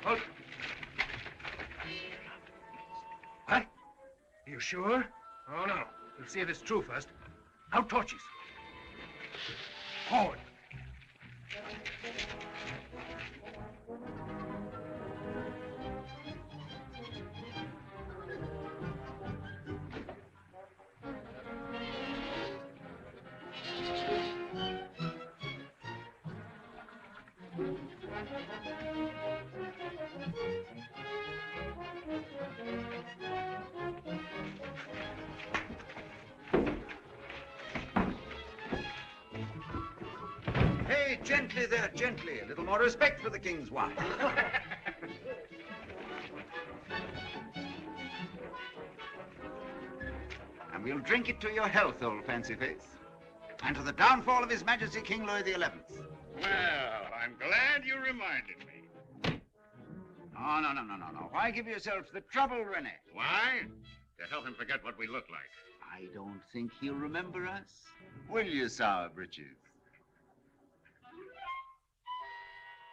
Halt. What? Are you sure? Oh, no. We'll see if it's true first. Out torches. Forward. Hey, gently there, gently. A little more respect for the king's wife. And we'll drink it to your health, old fancy face. And to the downfall of His Majesty King Lloyd XI. Well, I'm glad you reminded me. Oh, no. Why give yourself the trouble, Rene? Why? To help him forget what we look like. I don't think he'll remember us. Will you, Sour Britches?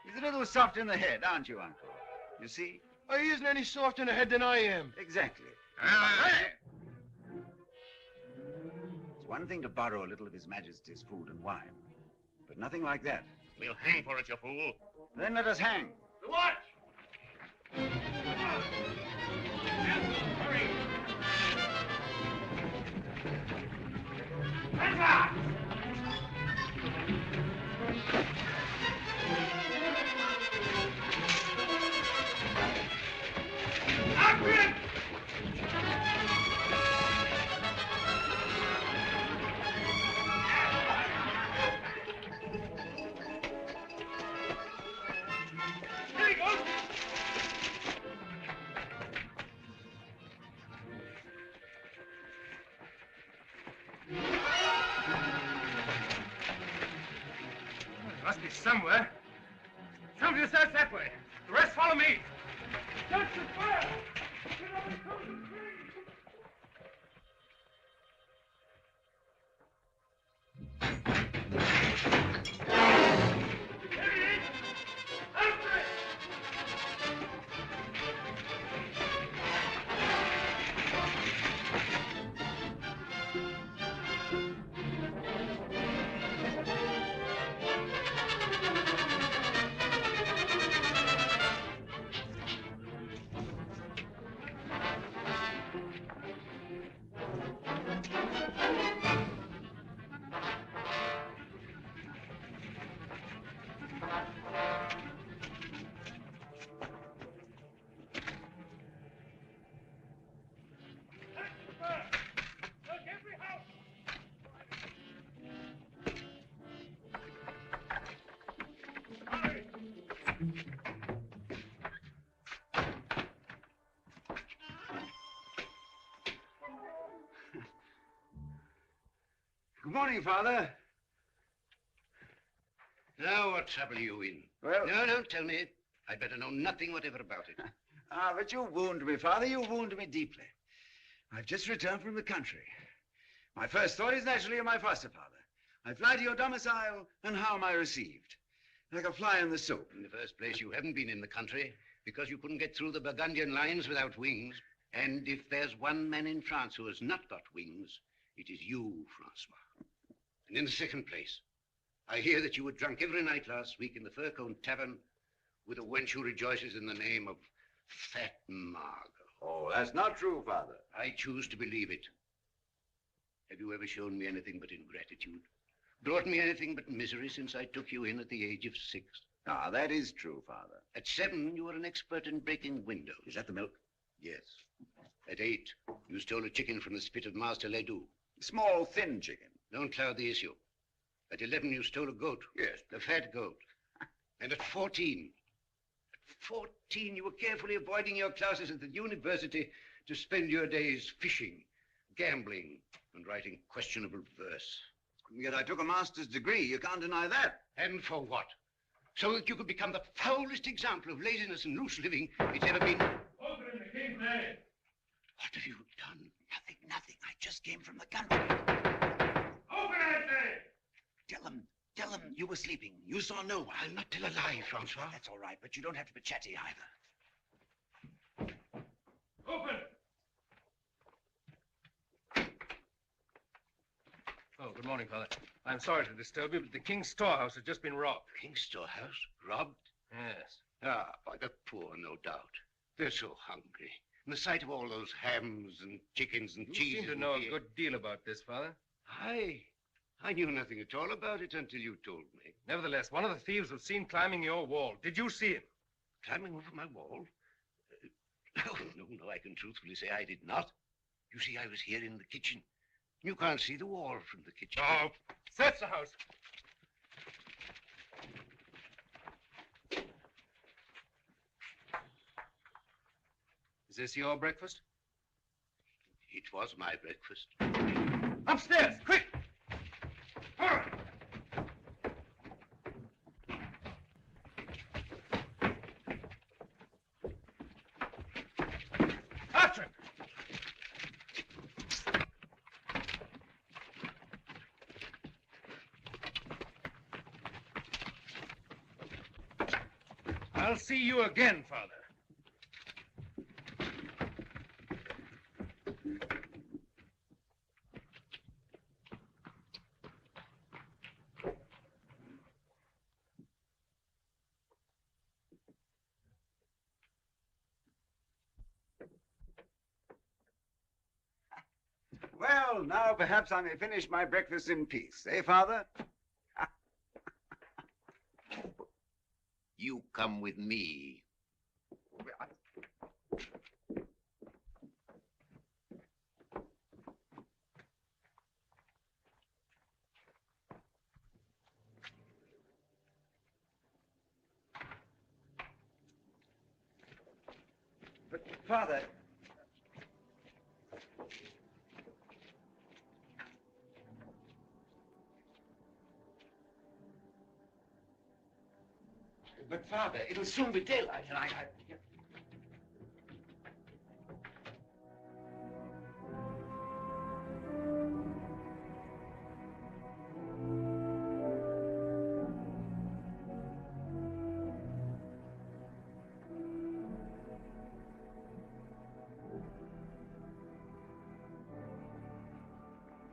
He's a little soft in the head, aren't you, Uncle? You see? Oh, he isn't any softer in the head than I am. Exactly. Hey! It's one thing to borrow a little of His Majesty's food and wine, but nothing like that. We'll hang for it, you fool. Then let us hang. The watch! Hurry! Answer! After him! Here he goes! It must be somewhere. Some of you search that way. The rest follow me. Search the fire! Get up and close the tree! There it is! After it! Good morning, Father. Now, what trouble are you in? Well... No, don't tell me. I'd better know nothing whatever about it. But you wound me, Father. You wound me deeply. I've just returned from the country. My first thought is naturally of my foster father. I fly to your domicile, and how am I received? Like a fly in the soup. In the first place, you haven't been in the country because you couldn't get through the Burgundian lines without wings. And if there's one man in France who has not got wings, it is you, Francois. And in the second place, I hear that you were drunk every night last week in the Fur-Cone Tavern with a wench who rejoices in the name of Fat Margot. Oh, that's not true, Father. I choose to believe it. Have you ever shown me anything but ingratitude? Brought me anything but misery since I took you in at the age of 6? Ah, that is true, Father. At 7, you were an expert in breaking windows. Is that the milk? Yes. At 8, you stole a chicken from the spit of Master Ledoux. Small, thin chicken. Don't cloud the issue. At 11, you stole a goat. Yes. The fat goat. And at 14, you were carefully avoiding your classes at the university to spend your days fishing, gambling, and writing questionable verse. Yet I took a master's degree. You can't deny that. And for what? So that you could become the foulest example of laziness and loose living it's ever been. Open in the king's name. What have you done? Nothing. I just came from the country. Open, I say. Tell them you were sleeping. You saw no one. I'll not tell a lie, Francois. That's all right, but you don't have to be chatty either. Open. Oh, good morning, Father. I'm sorry to disturb you, but the king's storehouse has just been robbed. King's storehouse? Robbed? Yes. Ah, by the poor, no doubt. They're so hungry. And the sight of all those hams and chickens and You cheeses... seem to know a good deal about this, Father. I knew nothing at all about it until you told me. Nevertheless, one of the thieves was seen climbing your wall. Did you see him? Climbing over my wall? Oh, no, I can truthfully say I did not. You see, I was here in the kitchen. You can't see the wall from the kitchen. Oh, search the house. Is this your breakfast? It was my breakfast. Upstairs, quick! Hurry! After him! I'll see you again, Father. Well, now perhaps I may finish my breakfast in peace. Eh, Father? You come with me. But, Father... But, Father, it'll soon be daylight, and I...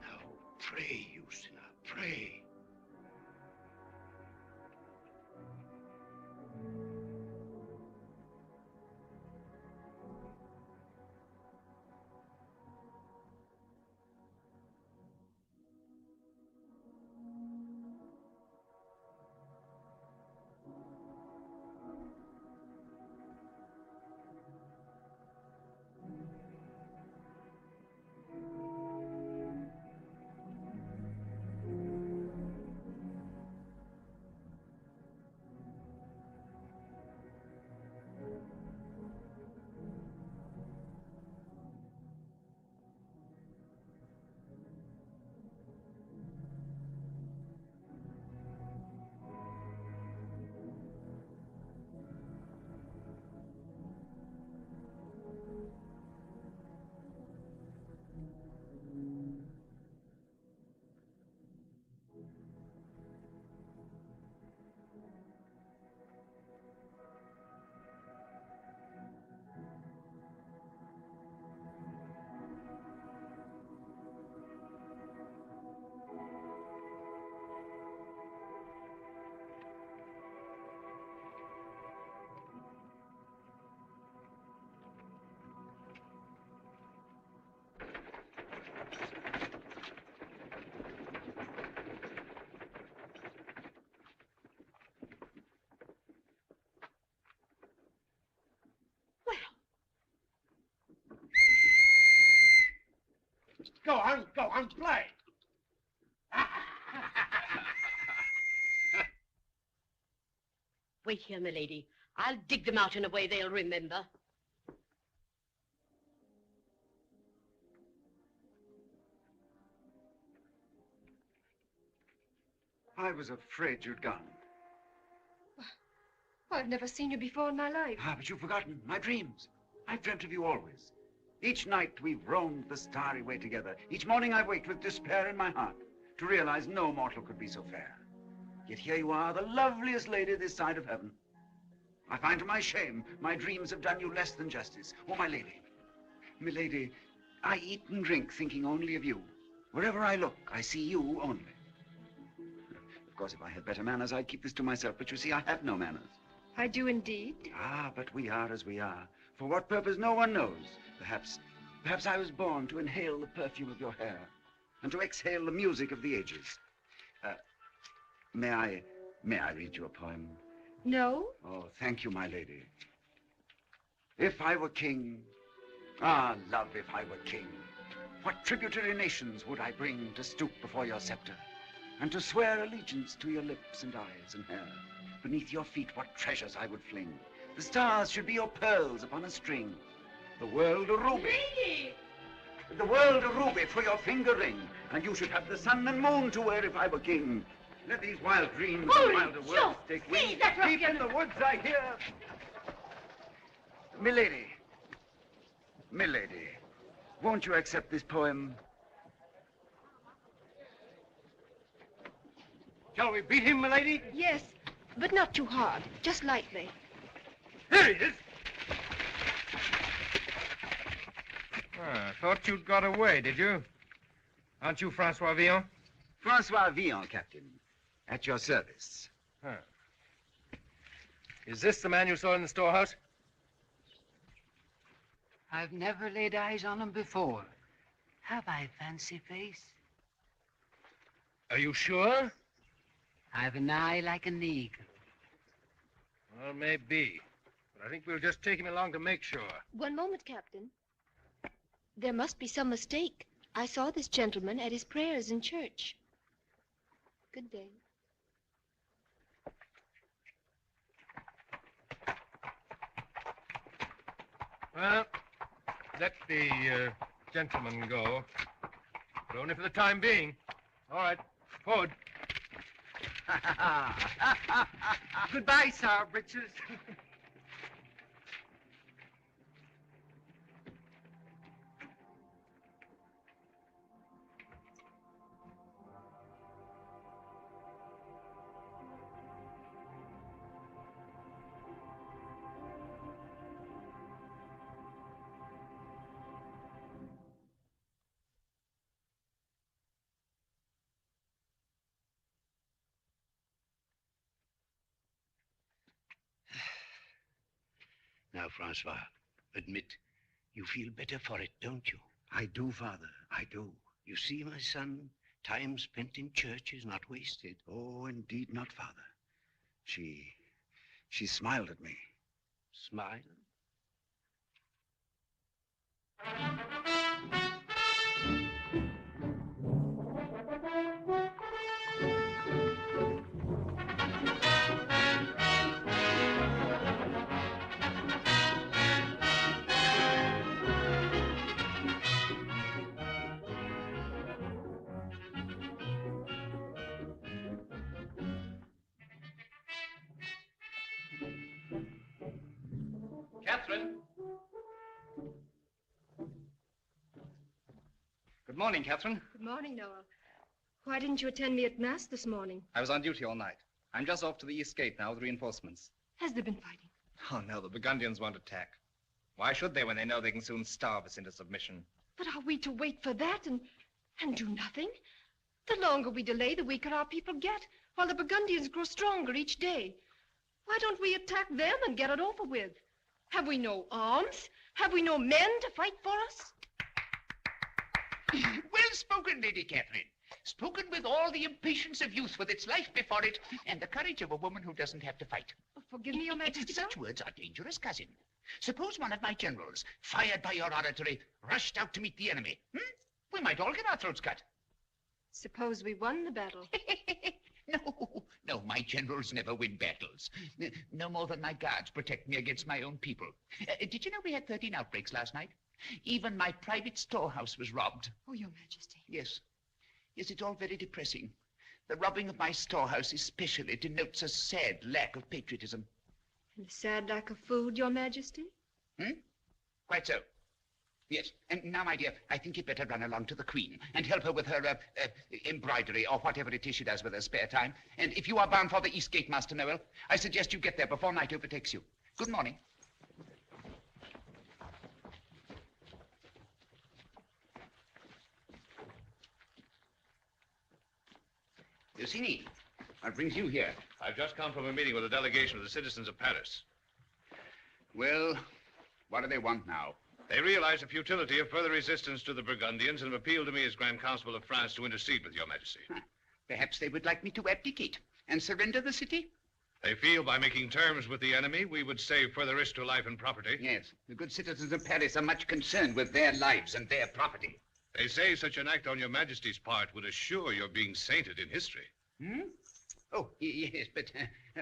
Now, pray, you sinner, pray. Go on, play. Wait here, my lady. I'll dig them out in a way they'll remember. I was afraid you'd gone. I've never seen you before in my life. Ah, but you've forgotten my dreams. I've dreamt of you always. Each night we've roamed the starry way together. Each morning I've waked with despair in my heart to realize no mortal could be so fair. Yet here you are, the loveliest lady this side of heaven. I find to my shame, my dreams have done you less than justice. Oh, my lady, I eat and drink thinking only of you. Wherever I look, I see you only. Of course, if I had better manners, I'd keep this to myself, but you see, I have no manners. I do indeed. Ah, but we are as we are. For what purpose, no one knows. Perhaps I was born to inhale the perfume of your hair and to exhale the music of the ages. May I read you a poem? No? Oh, thank you, my lady. If I were king, ah, love, if I were king, what tributary nations would I bring to stoop before your scepter and to swear allegiance to your lips and eyes and hair? Beneath your feet, what treasures I would fling. The stars should be your pearls upon a string. The world a ruby. Lady! The world a ruby for your finger ring. And you should have the sun and moon to wear if I were king. Let these wild dreams and wilder words take wing. Deep in the woods I hear. Milady, won't you accept this poem? Shall we beat him, milady? Yes, but not too hard. Just lightly. Here he is. Ah, thought you'd got away, did you? Aren't you Francois Villon? Francois Villon, Captain. At your service. Huh. Is this the man you saw in the storehouse? I've never laid eyes on him before. Have I, Fancy Face? Are you sure? I've an eye like an eagle. Well, maybe. But I think we'll just take him along to make sure. One moment, Captain. There must be some mistake. I saw this gentleman at his prayers in church. Good day. Well, let the gentleman go. But only for the time being. All right, forward. Goodbye, Sir Britches. Now, Francois, admit you feel better for it, don't you? I do, Father, I do. You see, my son, time spent in church is not wasted. Oh, indeed not, Father. She smiled at me. Smile? Catherine. Good morning, Catherine. Good morning, Noel. Why didn't you attend me at Mass this morning? I was on duty all night. I'm just off to the East Gate now with reinforcements. Has there been fighting? Oh, no, the Burgundians won't attack. Why should they when they know they can soon starve us into submission? But are we to wait for that and do nothing? The longer we delay, the weaker our people get, while the Burgundians grow stronger each day. Why don't we attack them and get it over with? Have we no arms? Have we no men to fight for us? Well spoken, Lady Catherine. Spoken with all the impatience of youth with its life before it and the courage of a woman who doesn't have to fight. Oh, forgive me, Your Majesty. Such words are dangerous, cousin. Suppose one of my generals, fired by your oratory, rushed out to meet the enemy. We might all get our throats cut. Suppose we won the battle. No, my generals never win battles. No more than my guards protect me against my own people. Did you know we had 13 outbreaks last night? Even my private storehouse was robbed. Oh, Your Majesty. Yes, it's all very depressing. The robbing of my storehouse especially denotes a sad lack of patriotism. And a sad lack of food, Your Majesty? Quite so. Yes, and now, my dear, I think you'd better run along to the Queen and help her with her embroidery or whatever it is she does with her spare time. And if you are bound for the East Gate, Master Noel, I suggest you get there before night overtakes you. Good morning. Lucini, what brings you here? I've just come from a meeting with a delegation of the citizens of Paris. Well, what do they want now? They realize the futility of further resistance to the Burgundians and have appealed to me as Grand Constable of France to intercede with your majesty. Perhaps they would like me to abdicate and surrender the city? They feel by making terms with the enemy, we would save further risk to life and property. Yes, the good citizens of Paris are much concerned with their lives and their property. They say such an act on your majesty's part would assure your being sainted in history. Oh, yes, but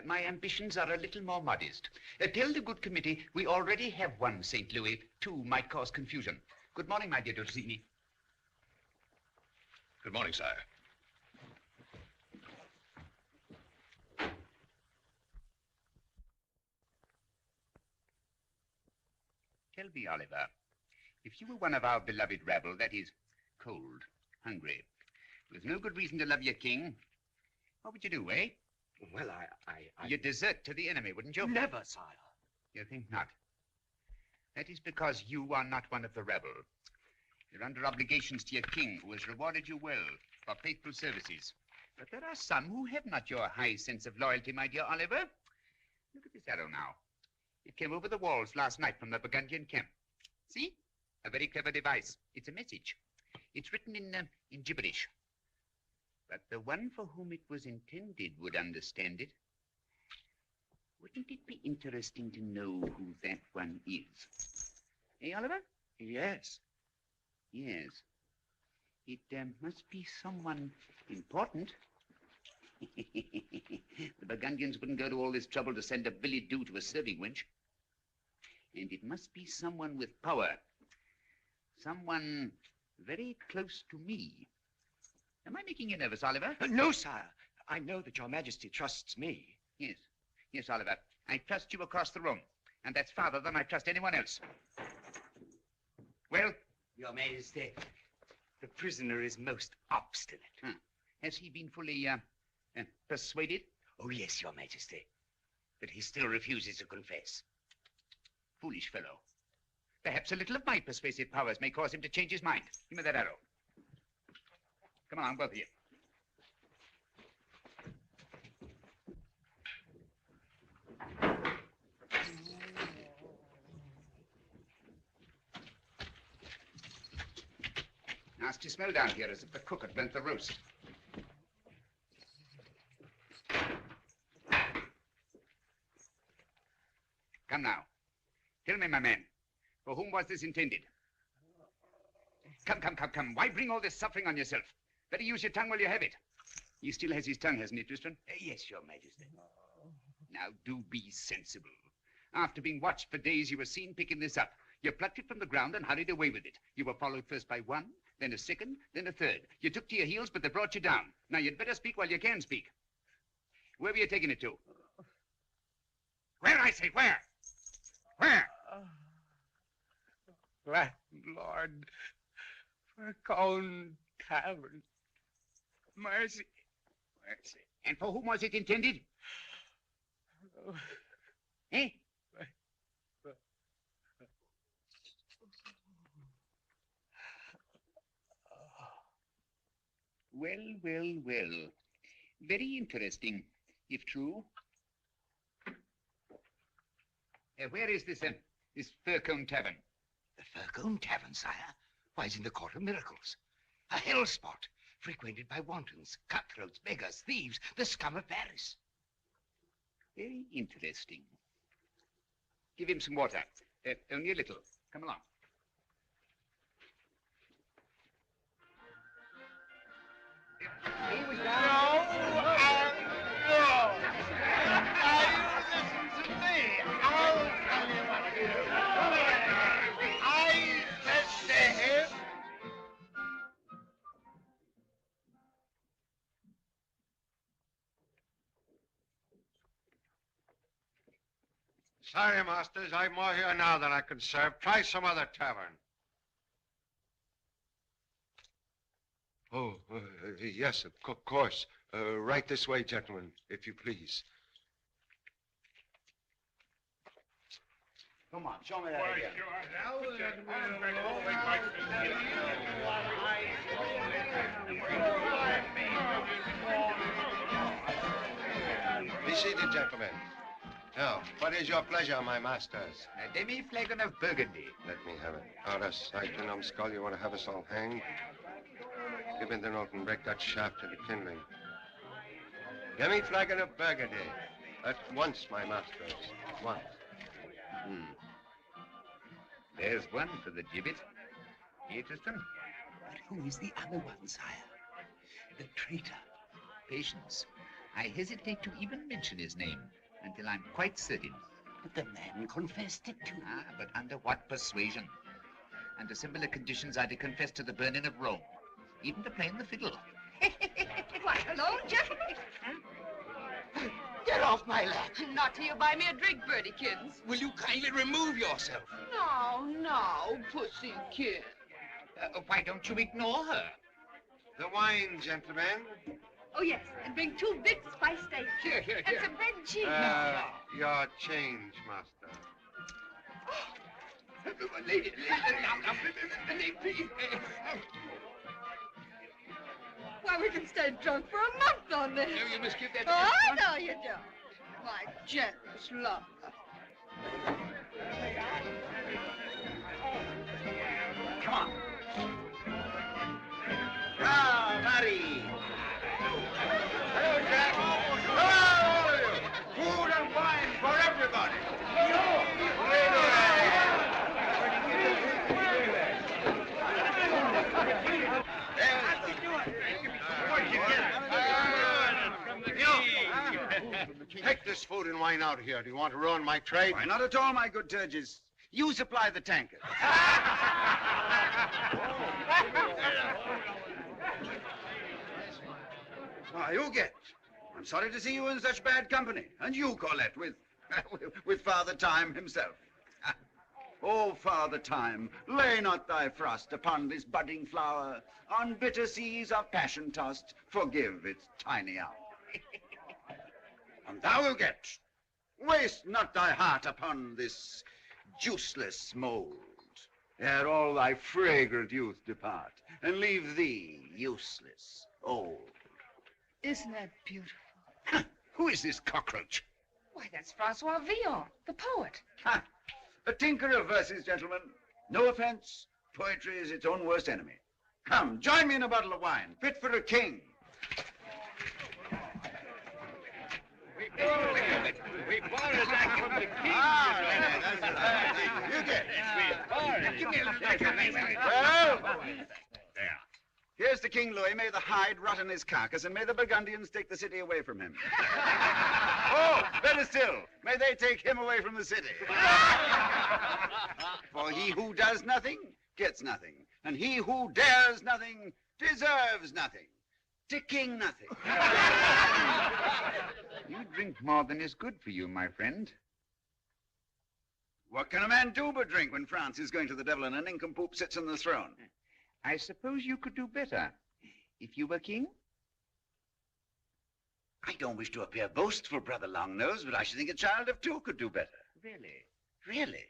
my ambitions are a little more modest. Tell the good committee we already have one St. Louis. Two might cause confusion. Good morning, my dear Dulcini. Good morning, sire. Tell me, Oliver, if you were one of our beloved rabble, that is, cold, hungry, with no good reason to love your king, what would you do, eh? Well, You'd desert to the enemy, wouldn't you? Never, sire. You think not? That is because you are not one of the rabble. You're under obligations to your king, who has rewarded you well for faithful services. But there are some who have not your high sense of loyalty, my dear Oliver. Look at this arrow now. It came over the walls last night from the Burgundian camp. See? A very clever device. It's a message. It's written in gibberish. But the one for whom it was intended would understand it. Wouldn't it be interesting to know who that one is? Eh, Oliver? Yes. Yes. It must be someone important. The Burgundians wouldn't go to all this trouble to send a billet-doux to a serving wench. And it must be someone with power. Someone very close to me. Am I making you nervous, Oliver? No, sire. I know that your majesty trusts me. Yes. Yes, Oliver. I trust you across the room. And that's farther than I trust anyone else. Well? Your Majesty, the prisoner is most obstinate. Has he been fully persuaded? Oh, yes, Your Majesty. But he still refuses to confess. Foolish fellow. Perhaps a little of my persuasive powers may cause him to change his mind. Give me that arrow. Come along, both of you. Nasty smell down here, as if the cook had burnt the roast. Come now. Tell me, my man, for whom was this intended? Come. Why bring all this suffering on yourself? Better use your tongue while you have it. He still has his tongue, hasn't he, Tristan? Yes, Your Majesty. Now, do be sensible. After being watched for days, you were seen picking this up. You plucked it from the ground and hurried away with it. You were followed first by one, then a second, then a third. You took to your heels, but they brought you down. Now, you'd better speak while you can speak. Where were you taking it to? Where, I say, where? Where? Landlord, Falcone Tavern. Mercy. And for whom was it intended? Eh? Well. Very interesting, if true. Where is this Falcone Tavern? The Falcone Tavern, sire? Why, it's in the Court of Miracles. A hell spot, frequented by wantons, cutthroats, beggars, thieves, the scum of Paris. Very interesting. Give him some water. Only a little. Come along. He was down. No. Listen to me. I'll tell you what to do. I said to him, Sorry, masters. I've more here now than I can serve. Try some other tavern. Oh, yes, of course. Right this way, gentlemen, if you please. Come on, show me that again. Be seated, gentlemen. Now, what is your pleasure, my masters? A demi-flagon of Burgundy. Let me have it. Out of sight, you numbskull. You want to have us all hanged? Give me the note and break that shaft into kindling. Demi-flagon of Burgundy. At once, my masters. At once. There's one for the gibbet. Here, Tristan. But who is the other one, sire? The traitor. Patience. I hesitate to even mention his name until I'm quite certain. But the man confessed it to. Ah, but under what persuasion? Under similar conditions, I'd confess to the burning of Rome, even to playing the fiddle. Why, hello, gentlemen. Get off my lap. Not till you buy me a drink, Birdie Kids. Will you kindly remove yourself? No, pussy kid. Why don't you ignore her? The wine, gentlemen. Oh, yes, and bring 2 big spiced steaks. Here. And some bread and cheese. Your change, master. Lady, please. Why, we can stay drunk for a month on this. No, you must give that. Oh, no, you don't. My generous love. Come on. Ah, Marie. Hello, Jack. Hello, all of you. Food and wine for everybody. Take this food and wine out of here. Do you want to ruin my trade? Why, not at all, my good Turgis. You supply the tankers. Why, you get. I'm sorry to see you in such bad company. And you, Colette, with Father Time himself. Oh, Father Time, lay not thy frost upon this budding flower. On bitter seas of passion tossed, forgive its tiny hour. And thou will get. Waste not thy heart upon this juiceless mold, ere all thy fragrant youth depart, and leave thee useless, old. Isn't that beautiful? Who is this cockroach? Why, that's Francois Villon, the poet. Ha! A tinker of verses, gentlemen. No offense. Poetry is its own worst enemy. Come, join me in a bottle of wine, fit for a king. We borrowed that from the king. You get it. Give me a little. Well, there. Here's the King Louis. May the hide rot in his carcass, and may the Burgundians take the city away from him. Oh, better still, may they take him away from the city. For he who does nothing gets nothing, and he who dares nothing deserves nothing. To king nothing. You drink more than is good for you, my friend. What can a man do but drink when France is going to the devil and a nincompoop sits on the throne? I suppose you could do better if you were king. I don't wish to appear boastful, Brother Longnose, but I should think a child of 2 could do better. Really? Really?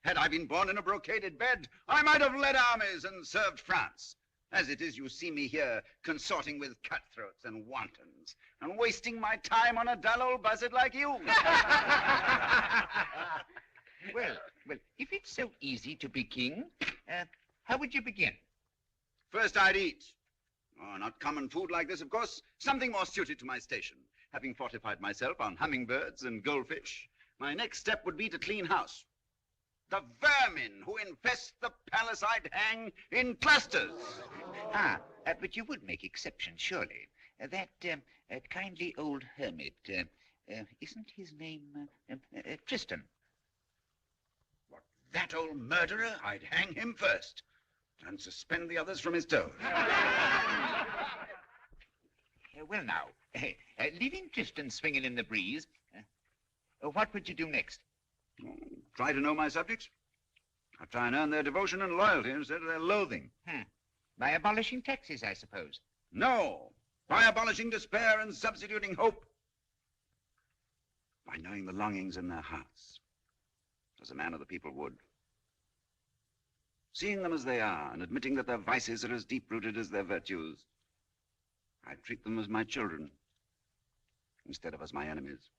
Had I been born in a brocaded bed, I might have led armies and served France. As it is, you see me here consorting with cutthroats and wantons and wasting my time on a dull old buzzard like you. Well, if it's so easy to be king, how would you begin? First, I'd eat. Oh, not common food like this, of course. Something more suited to my station. Having fortified myself on hummingbirds and goldfish, my next step would be to clean house. The vermin who infest the palace I'd hang in clusters. But you would make exceptions, surely. That kindly old hermit, isn't his name Tristan? What, that old murderer? I'd hang him first and suspend the others from his toes. Well, now, leaving Tristan swinging in the breeze, What would you do next? Try to know my subjects. I'll try and earn their devotion and loyalty instead of their loathing. By abolishing taxes, I suppose. No, by abolishing despair and substituting hope. By knowing the longings in their hearts, as a man of the people would. Seeing them as they are and admitting that their vices are as deep-rooted as their virtues, I treat them as my children instead of as my enemies.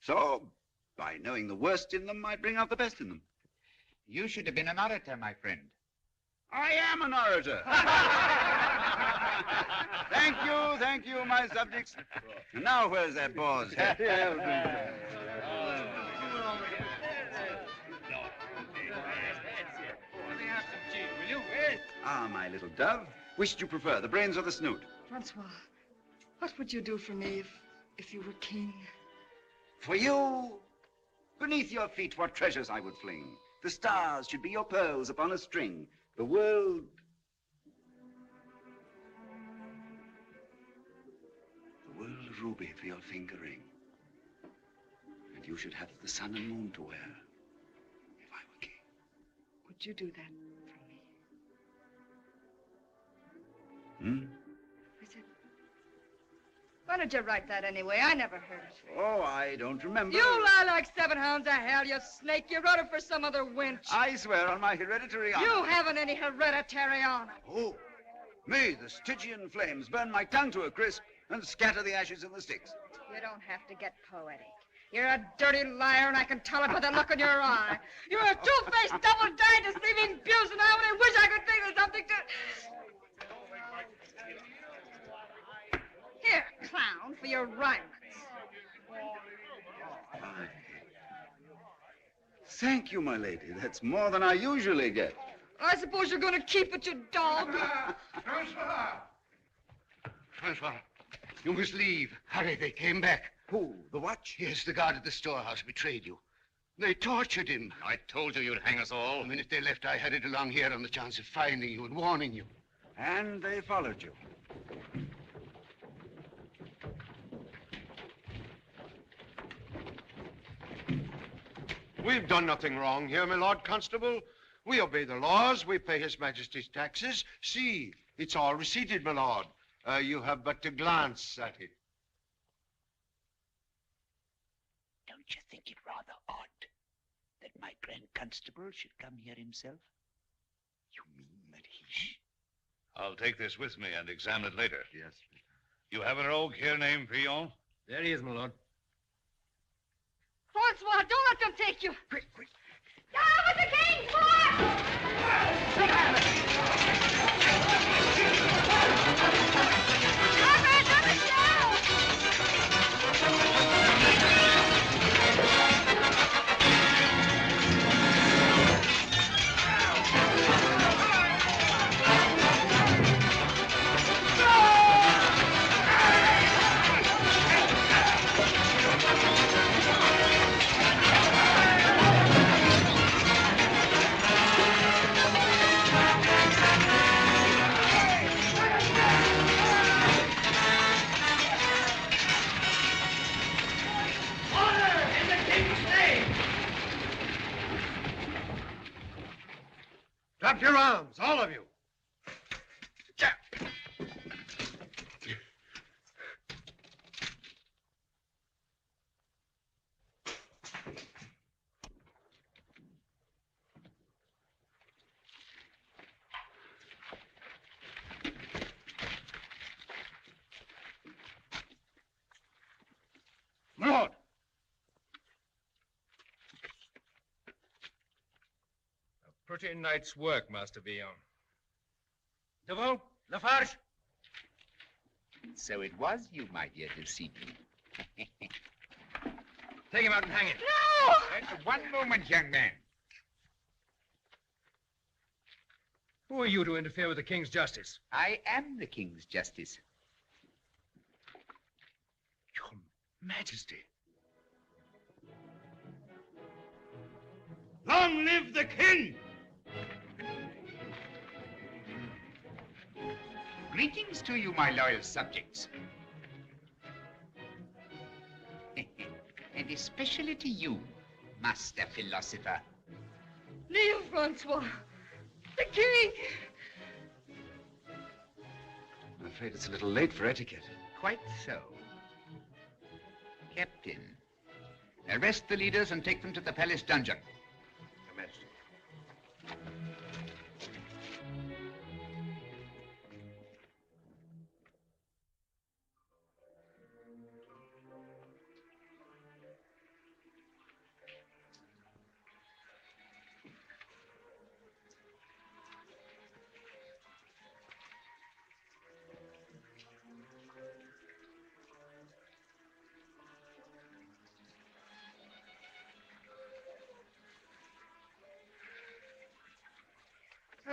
So, by knowing the worst in them, I bring out the best in them. You should have been an orator, my friend. I am an orator. Thank you, my subjects. And now where's that boar's head? Ah, my little dove. Which do you prefer, the brains or the snoot? Francois, what would you do for me if you were king? For you, beneath your feet, what treasures I would fling. The stars should be your pearls upon a string. The world... The world a ruby for your finger ring. And you should have the sun and moon to wear, if I were king. Would you do that for me? I said, why did you write that anyway? I never heard it. Oh, I don't remember. You lie like 7 hounds of hell, you snake. You wrote it for some other wench. I swear on my hereditary honor. You haven't any hereditary honor. Oh, may the Stygian flames burn my tongue to a crisp and scatter the ashes in the sticks. You don't have to get poetic. You're a dirty liar, and I can tell it by the look in your eye. You're a two-faced, double-dyed, deceiving abuse, and I only wish I could think of something to... Here, clown, for your rhymes. Thank you, my lady. That's more than I usually get. I suppose you're going to keep it, you dog. Francois, you must leave. Hurry, they came back. Who? The watch? Yes, the guard at the storehouse betrayed you. They tortured him. I told you you'd hang us all. The minute they left, I hurried along here on the chance of finding you and warning you. And they followed you. We've done nothing wrong here, my Lord Constable. We obey the laws. We pay His Majesty's taxes. See, it's all receipted, my lord. You have but to glance at it. Don't you think it rather odd that my Grand Constable should come here himself? You mean that he... I'll take this with me and examine it later. Yes. You have a rogue here named Villon? There he is, my lord. Francois, don't let them take you. Quick. Down with the king's march! Comrades, on the shelf! Drop your arms, all of you. My lord! Pretty night's work, Master Villon. Devaux, Lafarge. So it was you, my dear deceiver. Take him out and hang him. No! One moment, young man. Who are you to interfere with the king's justice? I am the king's justice. Your Majesty. Long live the king! Greetings to you, my loyal subjects. and especially to you, master philosopher. Kneel, Francois. The king. I'm afraid it's a little late for etiquette. Quite so. Captain, arrest the leaders and take them to the palace dungeon. Your Majesty.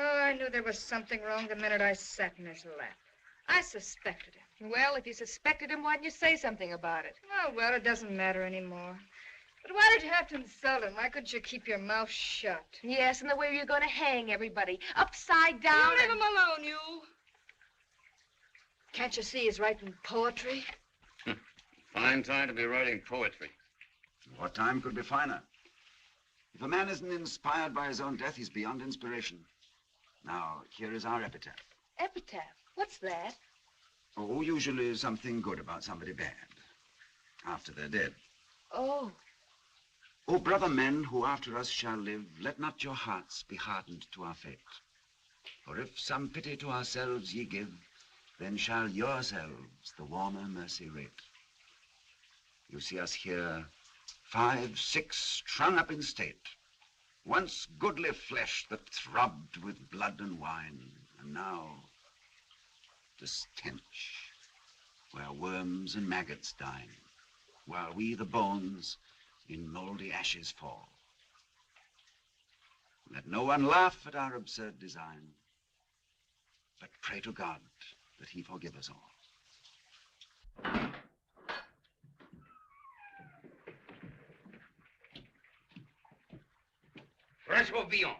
Oh, I knew there was something wrong the minute I sat in his lap. I suspected him. Well, if you suspected him, why didn't you say something about it? Oh, well, it doesn't matter anymore. But why did you have to insult him? Why couldn't you keep your mouth shut? Yes, and the way you're going to hang everybody. Upside down. You leave him alone, you. Can't you see he's writing poetry? Fine time to be writing poetry. What time could be finer? If a man isn't inspired by his own death, he's beyond inspiration. Now, here is our epitaph. Epitaph? What's that? Oh, usually something good about somebody bad. After they're dead. Oh. O brother men who after us shall live, let not your hearts be hardened to our fate. For if some pity to ourselves ye give, then shall yourselves the warmer mercy rate. You see us here, 5, 6, strung up in state. Once goodly flesh that throbbed with blood and wine, and now the stench, where worms and maggots dine, while we the bones in moldy ashes fall. Let no one laugh at our absurd design, but pray to God that he forgive us all. Francois Villon.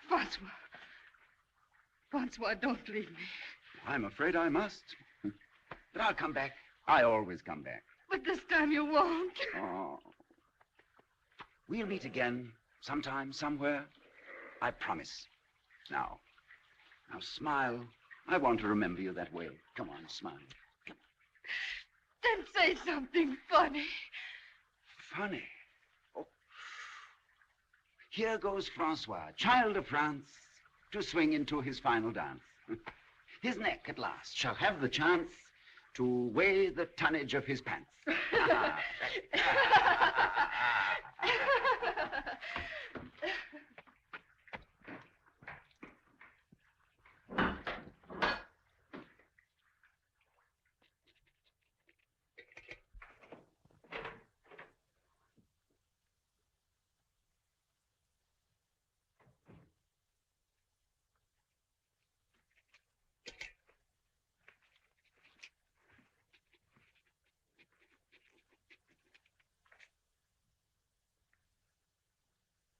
Francois. Francois, don't leave me. I'm afraid I must. But I'll come back. I always come back. But this time you won't. Oh. We'll meet again, sometime, somewhere. I promise. Now smile. I want to remember you that way. Come on, smile. Come on. Then say something funny. Funny. Oh. Here goes Francois, child of France, to swing into his final dance. His neck, at last, shall have the chance to weigh the tonnage of his pants.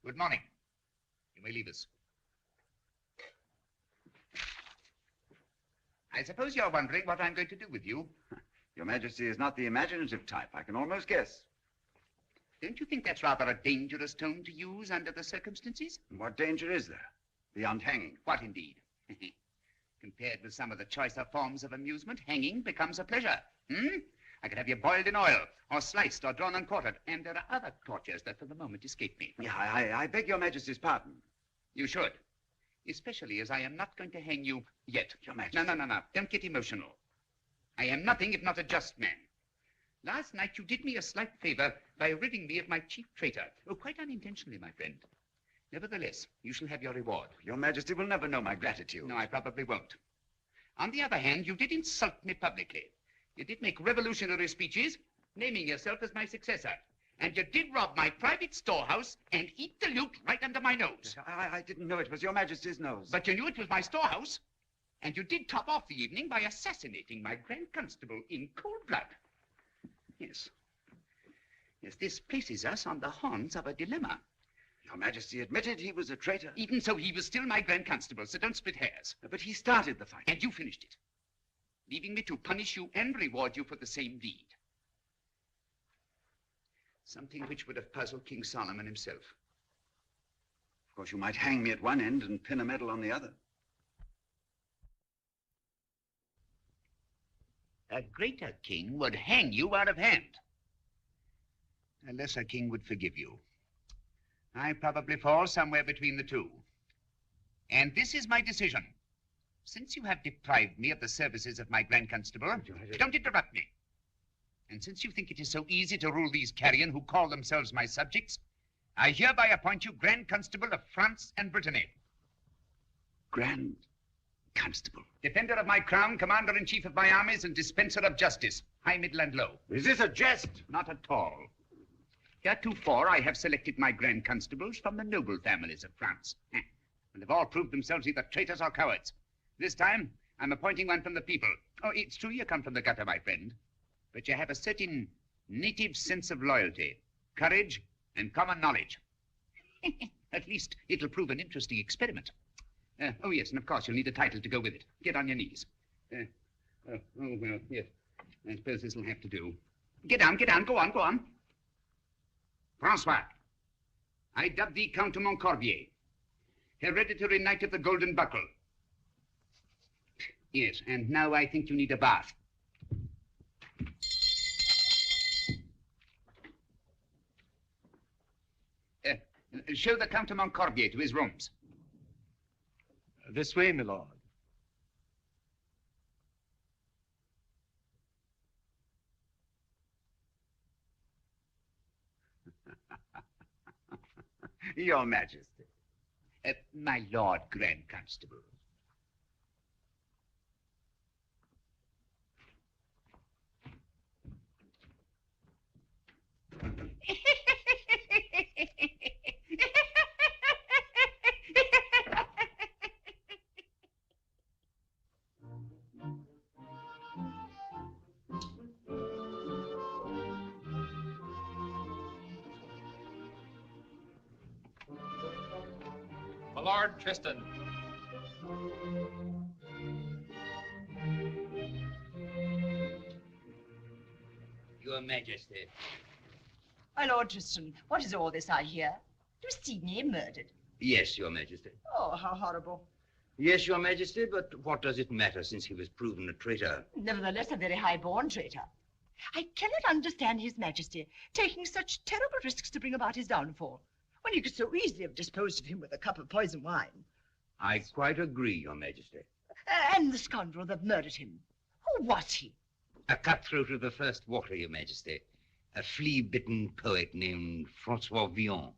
Good morning. You may leave us. I suppose you're wondering what I'm going to do with you. Your Majesty is not the imaginative type. I can almost guess. Don't you think that's rather a dangerous tone to use under the circumstances? What danger is there? Beyond hanging. What indeed? Compared with some of the choicer forms of amusement, hanging becomes a pleasure. I could have you boiled in oil, or sliced, or drawn and quartered, and there are other tortures that for the moment escape me. Yeah, I beg your Majesty's pardon. You should. Especially as I am not going to hang you yet. Your Majesty. No. Don't get emotional. I am nothing if not a just man. Last night you did me a slight favor by ridding me of my chief traitor. Oh, quite unintentionally, my friend. Nevertheless, you shall have your reward. Your Majesty will never know my gratitude. No, I probably won't. On the other hand, you did insult me publicly. You did make revolutionary speeches, naming yourself as my successor. And you did rob my private storehouse and eat the loot right under my nose. I didn't know it was your Majesty's nose. But you knew it was my storehouse. And you did top off the evening by assassinating my Grand Constable in cold blood. Yes. Yes, this places us on the horns of a dilemma. Your Majesty admitted he was a traitor. Even so, he was still my Grand Constable, so don't split hairs. But he started the fight. And you finished it. leaving me to punish you and reward you for the same deed. Something which would have puzzled King Solomon himself. Of course, you might hang me at one end and pin a medal on the other. A greater king would hang you out of hand. A lesser king would forgive you. I probably fall somewhere between the two. And this is my decision. Since you have deprived me of the services of my Grand Constable, don't interrupt me. And since you think it is so easy to rule these carrion who call themselves my subjects, I hereby appoint you Grand Constable of France and Brittany. Grand Constable? Defender of my crown, commander-in-chief of my armies, and dispenser of justice, high, middle, and low. Is this a jest? Not at all. Heretofore, I have selected my Grand Constables from the noble families of France, and have all proved themselves either traitors or cowards. This time, I'm appointing one from the people. Oh, it's true you come from the gutter, my friend, but you have a certain native sense of loyalty, courage, and common knowledge. At least it'll prove an interesting experiment. Oh, yes, and of course you'll need a title to go with it. Get on your knees. Oh, well, yes. I suppose this will have to do. Get down, go on. Francois, I dub thee Count de Montcorbier, hereditary knight of the Golden Buckle. Yes, and now I think you need a bath. Show the Count de Montcorbier to his rooms. This way, my lord. Your Majesty. My Lord Grand Constable. Lord Tristan. Your Majesty. My Lord Tristan, what is all this I hear? Do Sidney murdered? Yes, Your Majesty. Oh, how horrible. Yes, Your Majesty, but what does it matter since he was proven a traitor? Nevertheless, a very high-born traitor. I cannot understand His Majesty taking such terrible risks to bring about his downfall, when you could so easily have disposed of him with a cup of poison wine. I quite agree, Your Majesty. And the scoundrel that murdered him, who was he? A cutthroat of the first water, Your Majesty. A flea-bitten poet named Francois Villon.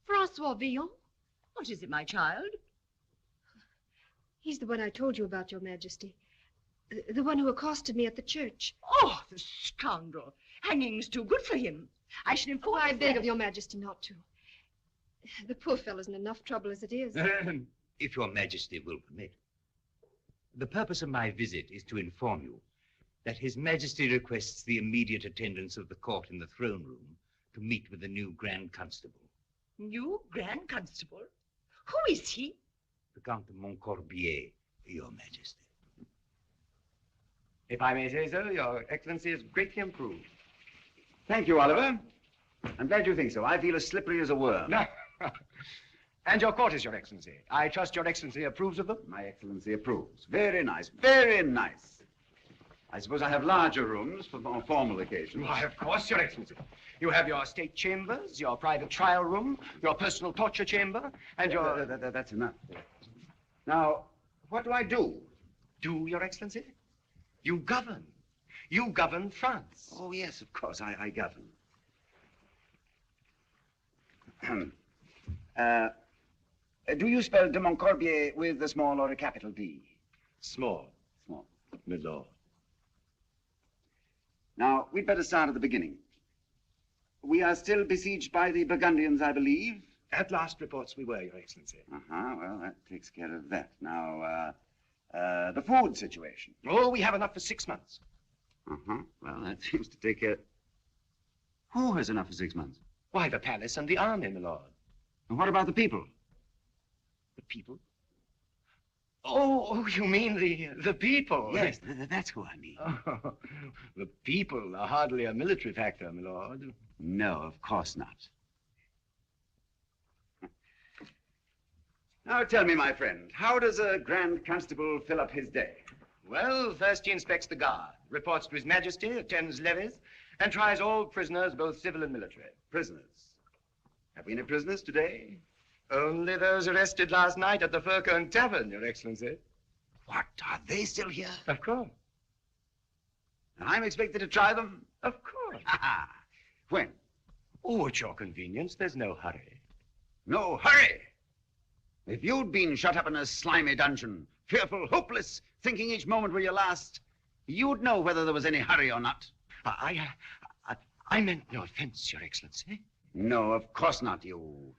Francois Villon? What is it, my child? He's the one I told you about, Your Majesty. The one who accosted me at the church. Oh, the scoundrel. Hanging's too good for him. I shall inform... Oh, I beg of Your Majesty not to. The poor fellow's in enough trouble as it is. If Your Majesty will permit. The purpose of my visit is to inform you that His Majesty requests the immediate attendance of the court in the throne room to meet with the new Grand Constable. New Grand Constable? Who is he? The Count de Montcorbier, Your Majesty. If I may say so, Your Excellency is greatly improved. Thank you, Oliver. I'm glad you think so. I feel as slippery as a worm. No. And your quarters, Your Excellency. I trust Your Excellency approves of them? My Excellency approves. Very nice, very nice. I suppose I have larger rooms for more formal occasions. Why, of course, Your Excellency. You have your state chambers, your private trial room, your personal torture chamber, and your... That's enough. Now, what do I do? Do, Your Excellency? You govern. You govern France. Oh, yes, of course, I govern. Do you spell de Montcorbier with a small or a capital D? Small. Small. My lord. Now, we'd better start at the beginning. We are still besieged by the Burgundians, I believe. At last reports we were, Your Excellency. Well, that takes care of that. Now, the food situation. Oh, we have enough for 6 months. Well, that seems to take care... Who has enough for 6 months? Why, the palace and the army, my lord. And what about the people? The people? Oh, you mean the people? Yes, that's who I mean. Oh, the people are hardly a military factor, my lord. No, of course not. Now tell me, my friend, how does a Grand Constable fill up his day? Well, first he inspects the guard, reports to His Majesty, attends levees, and tries all prisoners, both civil and military. Prisoners? Have we any prisoners today? Only those arrested last night at the Furcone Tavern, Your Excellency. What? Are they still here? Of course. And I'm expected to try them? Of course. When? Oh, at your convenience. There's no hurry. No hurry! If you'd been shut up in a slimy dungeon, fearful, hopeless, thinking each moment were your last, you'd know whether there was any hurry or not. I meant no offense, Your Excellency. No, of course not, you.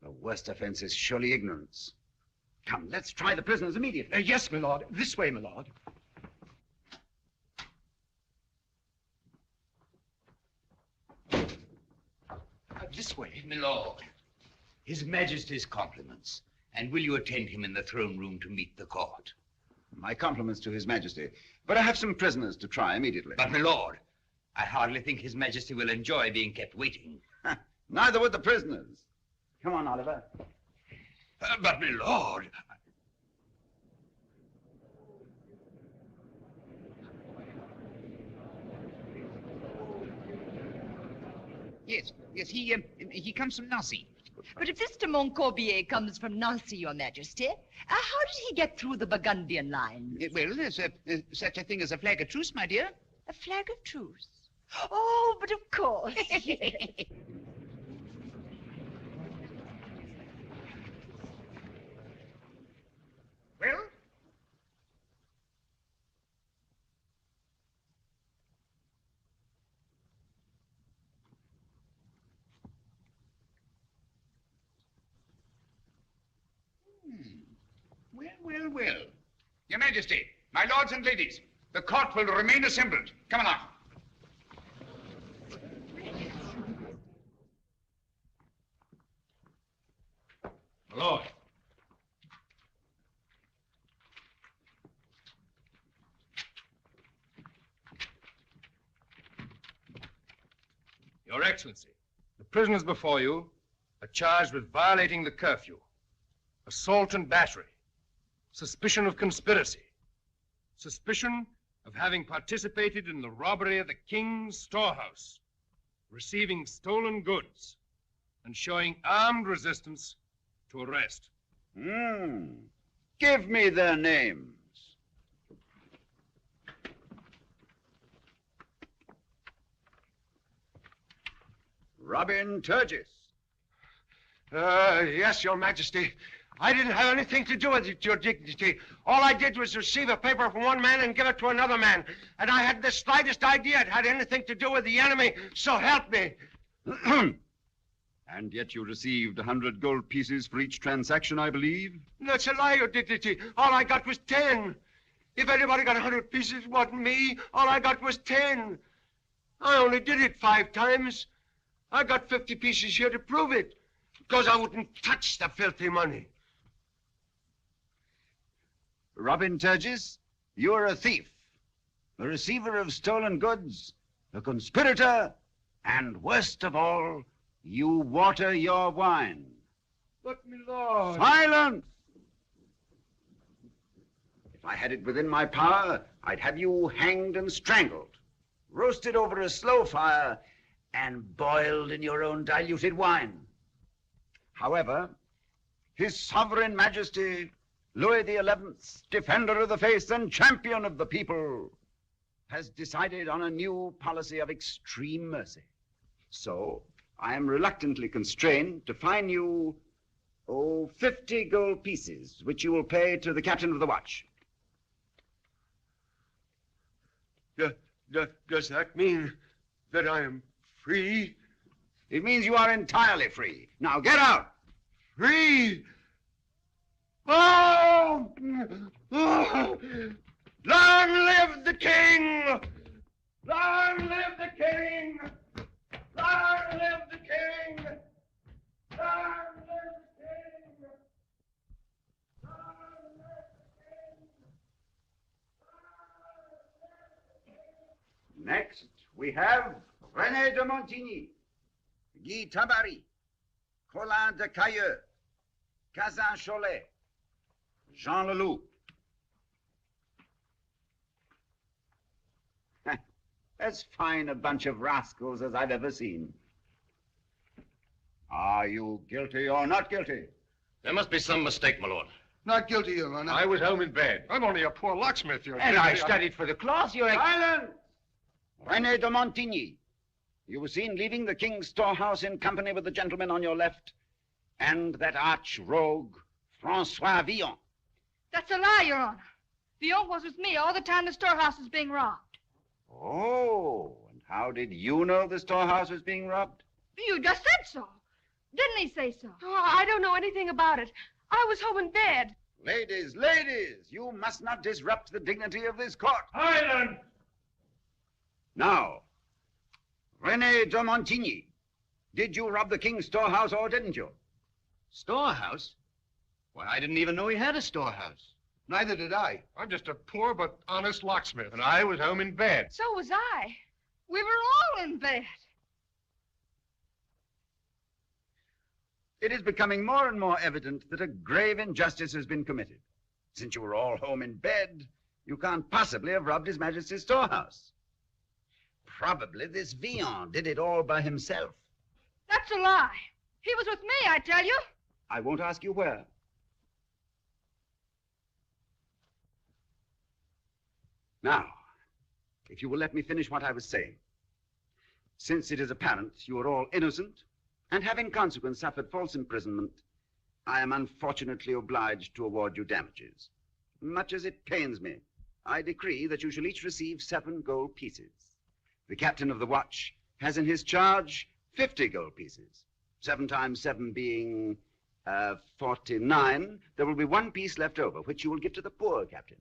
The worst offense is surely ignorance. Come, let's try the prisoners immediately. Yes, my lord. This way, my lord. This way, my lord. His Majesty's compliments. And will you attend him in the throne room to meet the court? My compliments to His Majesty. But I have some prisoners to try immediately. But, my lord, I hardly think His Majesty will enjoy being kept waiting. Neither would the prisoners. Come on, Oliver. But, my lord... Yes, he comes from Nancy. But if this de Montcorbier comes from Nancy, Your Majesty, how did he get through the Burgundian lines? Well, there's such a thing as a flag of truce, my dear. A flag of truce? Oh, but of course. Well? Well. Your Majesty, my lords and ladies, the court will remain assembled. Come along. My lord. Your Excellency, the prisoners before you are charged with violating the curfew, assault and battery, suspicion of conspiracy, suspicion of having participated in the robbery of the king's storehouse, receiving stolen goods, and showing armed resistance to arrest. Give me their names. Robin Turgis. Yes, Your Majesty. I didn't have anything to do with it, Your Dignity. All I did was receive a paper from one man and give it to another man. And I hadn't the slightest idea it had anything to do with the enemy, so help me. And yet you received 100 gold pieces for each transaction, I believe? That's a lie, Your Dignity. All I got was 10. If anybody got 100 pieces, it wasn't me. All I got was 10. I only did it 5 times. I got 50 pieces here to prove it, because I wouldn't touch the filthy money. Robin Turgis, you're a thief, a receiver of stolen goods, a conspirator, and worst of all, you water your wine. But, my lord... Silence! If I had it within my power, I'd have you hanged and strangled, roasted over a slow fire, and boiled in your own diluted wine. However, His Sovereign Majesty, Louis XI, defender of the faith and champion of the people, has decided on a new policy of extreme mercy. So, I am reluctantly constrained to fine you, 50 gold pieces, which you will pay to the captain of the watch. Does that mean that I am free? It means you are entirely free. Now get out! Free? Oh! Long live the king! Long live the king! Long live the king! Long live the king! Long live... Next, we have René de Montigny, Guy Tabary, Colin de Cailleux, Cazin Cholet, Jean Leloup. As fine a bunch of rascals as I've ever seen. Are you guilty or not guilty? There must be some mistake, my lord. Not guilty, Your Honor. I was home in bed. I'm only a poor locksmith, Your And Honor. I studied for the cloth, Your Silence! René de Montigny, you were seen leaving the king's storehouse in company with the gentleman on your left and that arch rogue, Francois Villon. That's a lie, Your Honor. Villon was with me all the time the storehouse was being robbed. Oh, and how did you know the storehouse was being robbed? You just said so. Didn't he say so? Oh, I don't know anything about it. I was home in bed. Ladies, ladies, you must not disrupt the dignity of this court. Silence! Now, René de Montigny, did you rob the king's storehouse or didn't you? Storehouse? Why, I didn't even know he had a storehouse. Neither did I. I'm just a poor but honest locksmith. And I was home in bed. So was I. We were all in bed. It is becoming more and more evident that a grave injustice has been committed. Since you were all home in bed, you can't possibly have robbed His Majesty's storehouse. Probably this Villon did it all by himself. That's a lie. He was with me, I tell you. I won't ask you where. Now, if you will let me finish what I was saying. Since it is apparent you are all innocent, and have in consequence suffered false imprisonment, I am unfortunately obliged to award you damages. Much as it pains me, I decree that you shall each receive 7 gold pieces. The captain of the watch has in his charge 50 gold pieces. 7 times 7 being 49. There will be 1 piece left over, which you will give to the poor, Captain.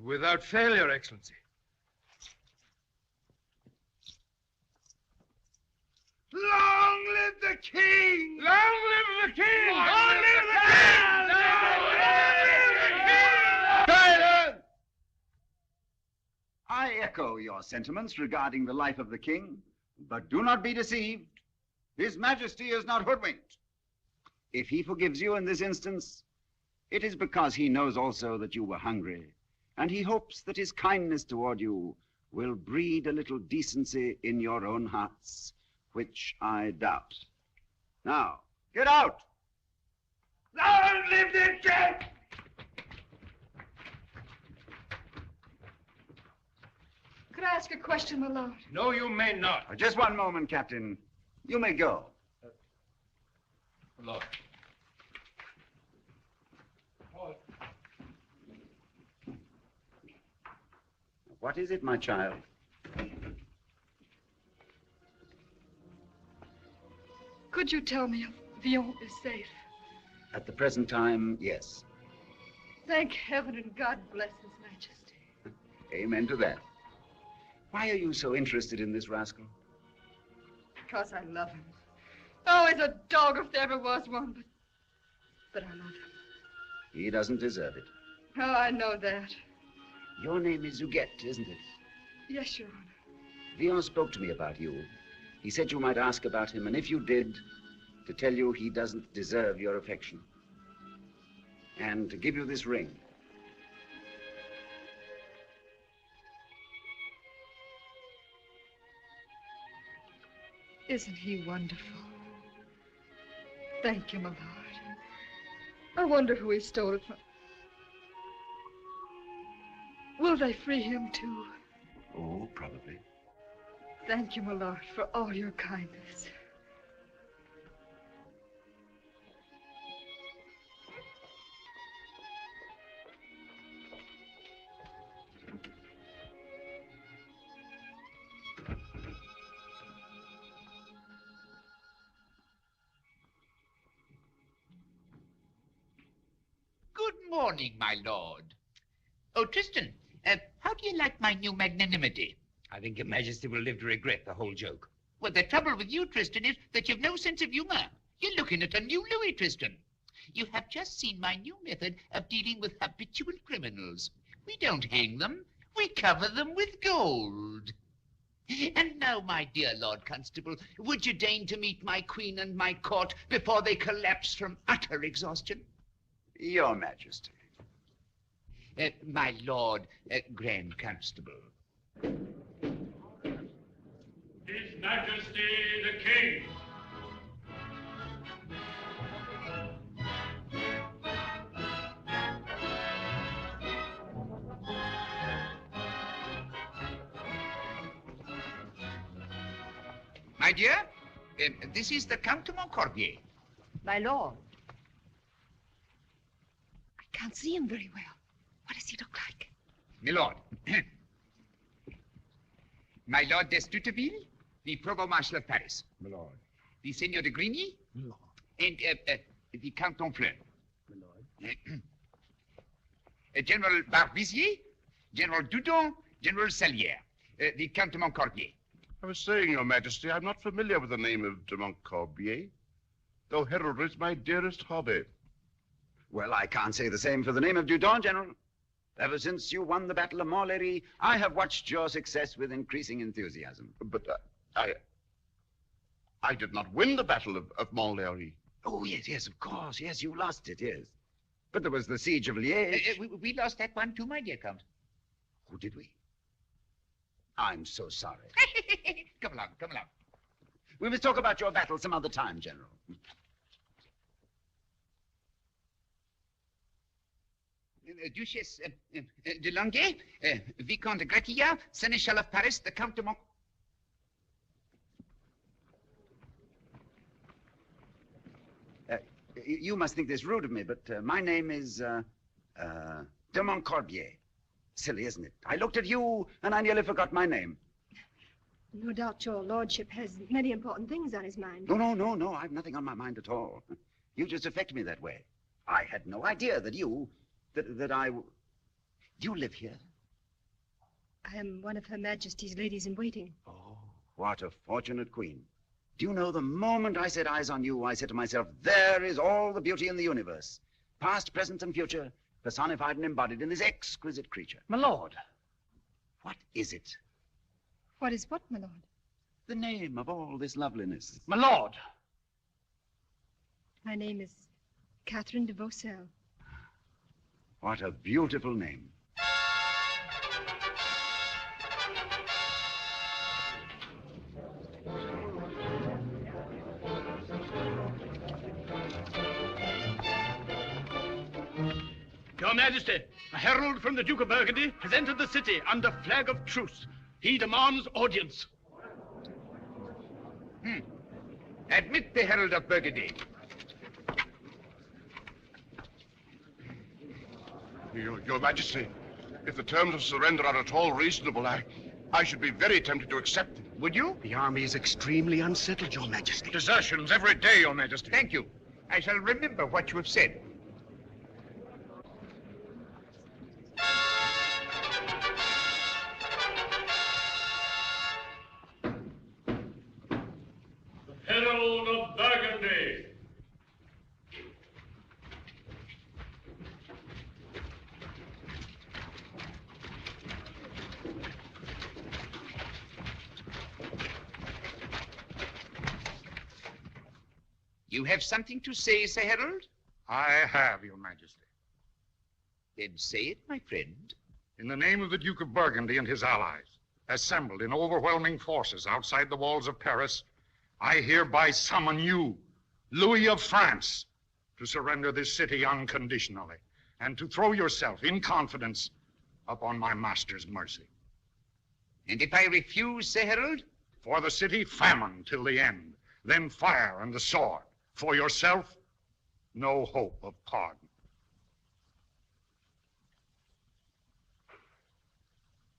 Without fail, Your Excellency. Long live the king! Long live the king! Long live the king! Long live the king! Silence! I echo your sentiments regarding the life of the king, but do not be deceived. His Majesty is not hoodwinked. If he forgives you in this instance, it is because he knows also that you were hungry, and he hopes that his kindness toward you will breed a little decency in your own hearts, which I doubt. Now, get out! Long live the king! Could I ask a question, my lord? No, you may not. Just one moment, Captain. You may go. Lord. What is it, my child? Could you tell me if Villon is safe? At the present time, yes. Thank heaven and God bless His Majesty. Amen to that. Why are you so interested in this rascal? Because I love him. Oh, he's a dog if there ever was one, but I love him. He doesn't deserve it. Oh, I know that. Your name is Huguette, isn't it? Yes, Your Honor. Villon spoke to me about you. He said you might ask about him, and if you did, to tell you he doesn't deserve your affection. And to give you this ring. Isn't he wonderful? Thank you, my lord. I wonder who he stole it from. Will they free him, too? Oh, probably. Thank you, my lord, for all your kindness. Good morning, my lord. Oh, Tristan, how do you like my new magnanimity? I think Your Majesty will live to regret the whole joke. Well, the trouble with you, Tristan, is that you've no sense of humor. You're looking at a new Louis, Tristan. You have just seen my new method of dealing with habitual criminals. We don't hang them. We cover them with gold. And now, my dear Lord Constable, would you deign to meet my queen and my court before they collapse from utter exhaustion? Your Majesty. My Lord Grand Constable. His Majesty the King. My dear, this is the Count de Montcorbier. My lord. I can't see him very well. What does he look like? My lord. My Lord d'Estouteville, the Provost Marshal of Paris. My lord. The Seigneur de Grigny. My lord. And the Count d'Honfleur. My lord. General Barbisier, General Dudon, General Salière, the Count de Montcorbier. I was saying, Your Majesty, I'm not familiar with the name of de Montcorbier, though heraldry is my dearest hobby. Well, I can't say the same for the name of Dudon, General. Ever since you won the Battle of Montlhéry, I have watched your success with increasing enthusiasm. But I did not win the Battle of Montlhéry. Oh, yes, of course. Yes, you lost it, yes. But there was the Siege of Liège. We lost that one too, my dear Count. Oh, did we? I'm so sorry. Come along, come along. We must talk about your battle some other time, General. Duchess de Langeais, Vicomte de Gratilla, Seneschal of Paris, the Count de Mont... You must think this rude of me, but my name is, de Montcorbier. Silly, isn't it? I looked at you, and I nearly forgot my name. No doubt your lordship has many important things on his mind. No, I've nothing on my mind at all. You just affect me that way. I had no idea that you live here? I am one of Her Majesty's ladies-in-waiting. Oh, what a fortunate queen. Do you know, the moment I set eyes on you, I said to myself, there is all the beauty in the universe. Past, present, and future, personified and embodied in this exquisite creature. My lord. What is it? What is what, my lord? The name of all this loveliness. My lord. My name is Catherine de Vaucel. What a beautiful name. Your Majesty, a herald from the Duke of Burgundy has entered the city under flag of truce. He demands audience. Admit the herald of Burgundy. Your Majesty, if the terms of surrender are at all reasonable, I should be very tempted to accept them. Would you? The army is extremely unsettled, Your Majesty. Desertions every day, Your Majesty. Thank you. I shall remember what you have said. Herald of Burgundy. You have something to say, Sir Herald? I have, Your Majesty. Then say it, my friend. In the name of the Duke of Burgundy and his allies, assembled in overwhelming forces outside the walls of Paris, I hereby summon you, Louis of France, to surrender this city unconditionally and to throw yourself in confidence upon my master's mercy. And if I refuse, Sir Herald? For the city, famine till the end, then fire and the sword. For yourself, no hope of pardon.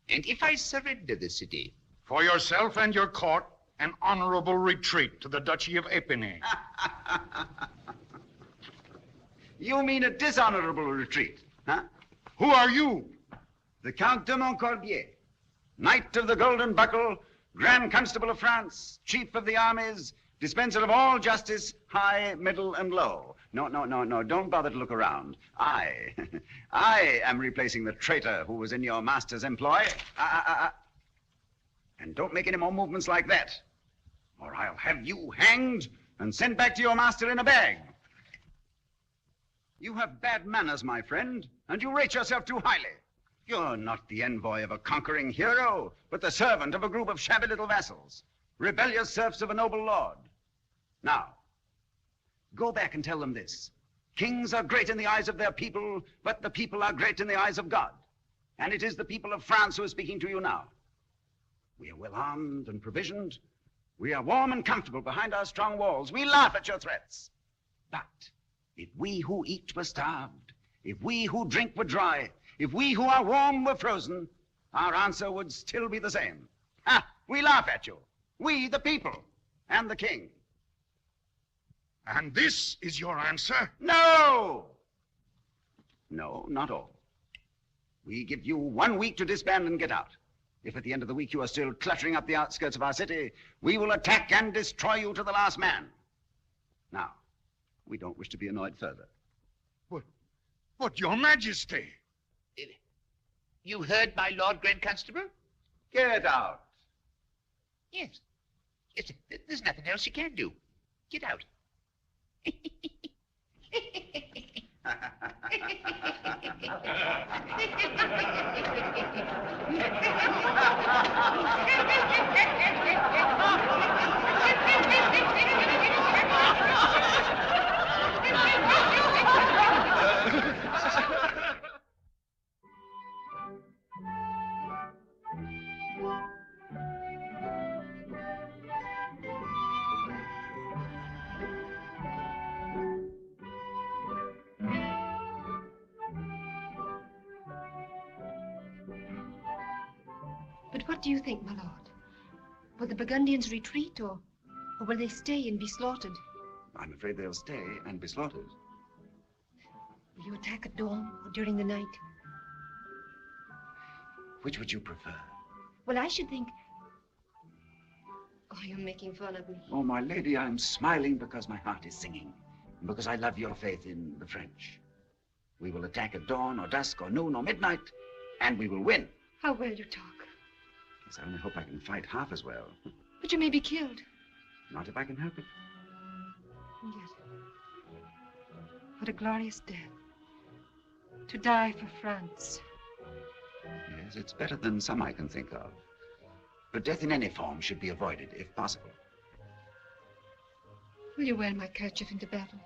And if I surrender the city? For yourself and your court, an honorable retreat to the Duchy of Épinay. You mean a dishonorable retreat, huh? Who are you? The Count de Montcorbier, Knight of the Golden Buckle, Grand Constable of France, Chief of the Armies, dispenser of all justice, high, middle, and low. No, don't bother to look around. I am replacing the traitor who was in your master's employ. And And don't make any more movements like that, or I'll have you hanged and sent back to your master in a bag. You have bad manners, my friend, and you rate yourself too highly. You're not the envoy of a conquering hero, but the servant of a group of shabby little vassals, rebellious serfs of a noble lord. Now, go back and tell them this. Kings are great in the eyes of their people, but the people are great in the eyes of God. And it is the people of France who are speaking to you now. We are well armed and provisioned. We are warm and comfortable behind our strong walls. We laugh at your threats. But if we who eat were starved, if we who drink were dry, if we who are warm were frozen, our answer would still be the same. Ha! We laugh at you. We, the people, and the king. And this is your answer? No! No, not all. We give you 1 week to disband and get out. If at the end of the week you are still cluttering up the outskirts of our city, we will attack and destroy you to the last man. Now, we don't wish to be annoyed further. But your majesty. You heard my Lord Grand Constable? Get out. Yes. Yes, there's nothing else you can do. Get out. But what do you think, my lord? Will the Burgundians retreat, or will they stay and be slaughtered? I'm afraid they'll stay and be slaughtered. Will you attack at dawn or during the night? Which would you prefer? Well, I should think... Oh, you're making fun of me. Oh, my lady, I'm smiling because my heart is singing, and because I love your faith in the French. We will attack at dawn or dusk or noon or midnight, and we will win. How well you talk. Yes, I only hope I can fight half as well. But you may be killed. Not if I can help it. And yet, what a glorious death. To die for France. Yes, it's better than some I can think of. But death in any form should be avoided, if possible. Will you wear my kerchief into battle?